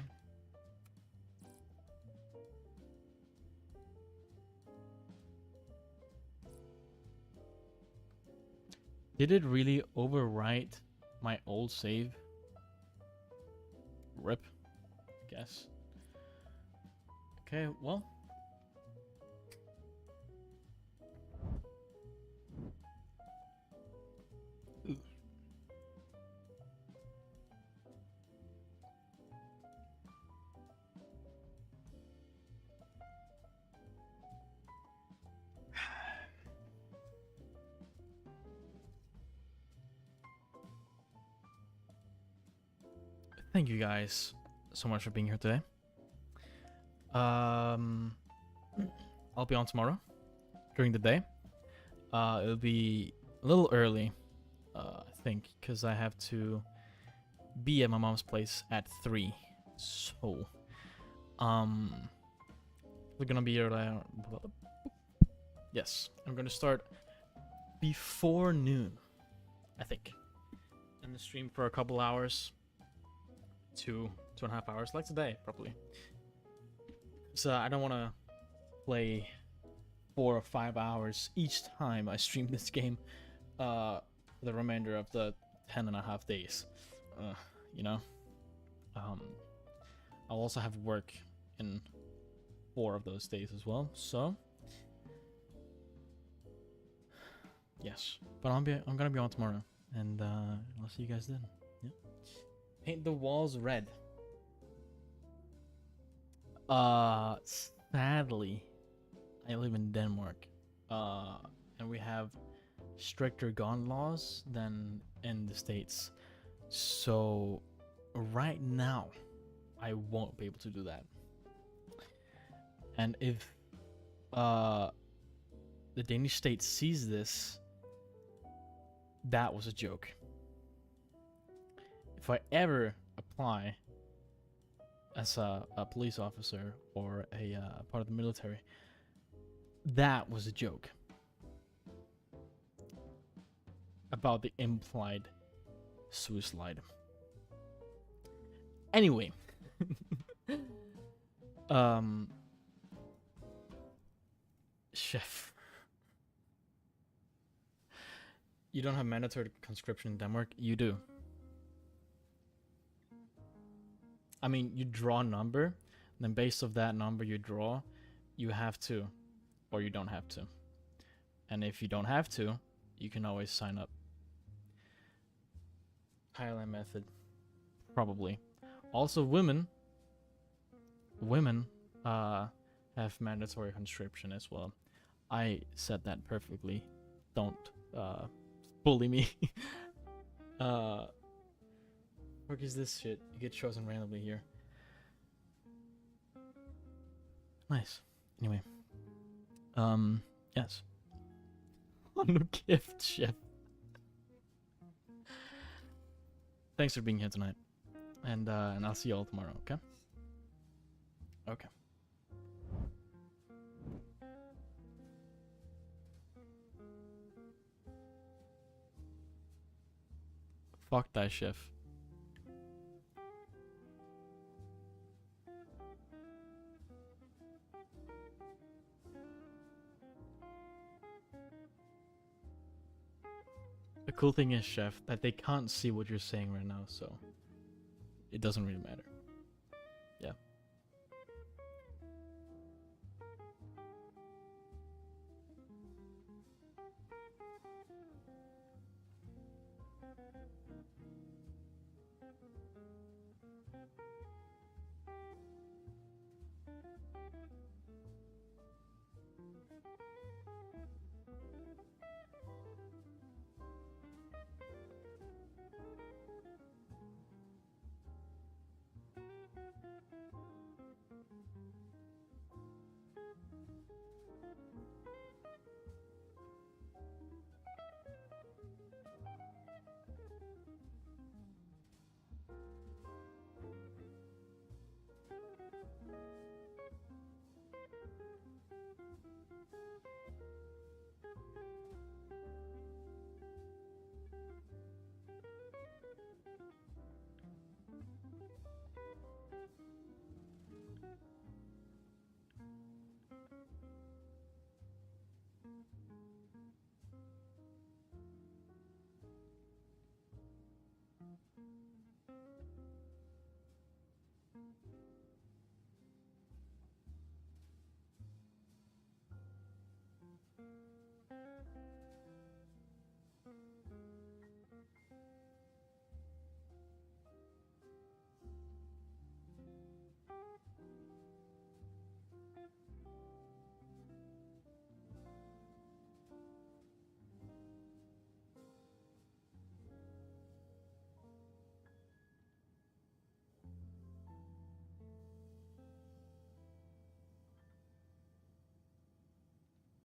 Did it really overwrite my old save? RIP, guess. Okay, well. Thank you guys so much for being here today. I'll be on tomorrow during the day. It'll be a little early, I think, because I have to be at my mom's place at 3. So, we're gonna be here. Yes, I'm gonna start before noon, I think, and stream for a couple hours. 2.5 hours, like today, probably. So I don't want to play 4 or 5 hours each time I stream this game the remainder of the 10.5 days. You know? I'll also have work in 4 of those days as well, so yes. But I'm gonna be on tomorrow, and I'll see you guys then. Yeah. Paint the walls red. Sadly, I live in Denmark, and we have stricter gun laws than in the States. So right now, I won't be able to do that. And if the Danish state sees this, that was a joke. If I ever apply as a police officer or a part of the military, that was a joke about the implied suicide. Anyway, chef, you don't have mandatory conscription in Denmark. You do. I mean, you draw a number, then based off that number you draw, you have to, or you don't have to. And if you don't have to, you can always sign up. Highland method, probably. Also, women have mandatory conscription as well. I said that perfectly. Don't bully me. uh, where is this shit? You get chosen randomly here. Nice. Anyway, yes. On the gift ship. Thanks for being here tonight, and I'll see you all tomorrow. Okay. Okay. Fuck that chef. The cool thing is, chef, that they can't see what you're saying right now, so it doesn't really matter. Yeah.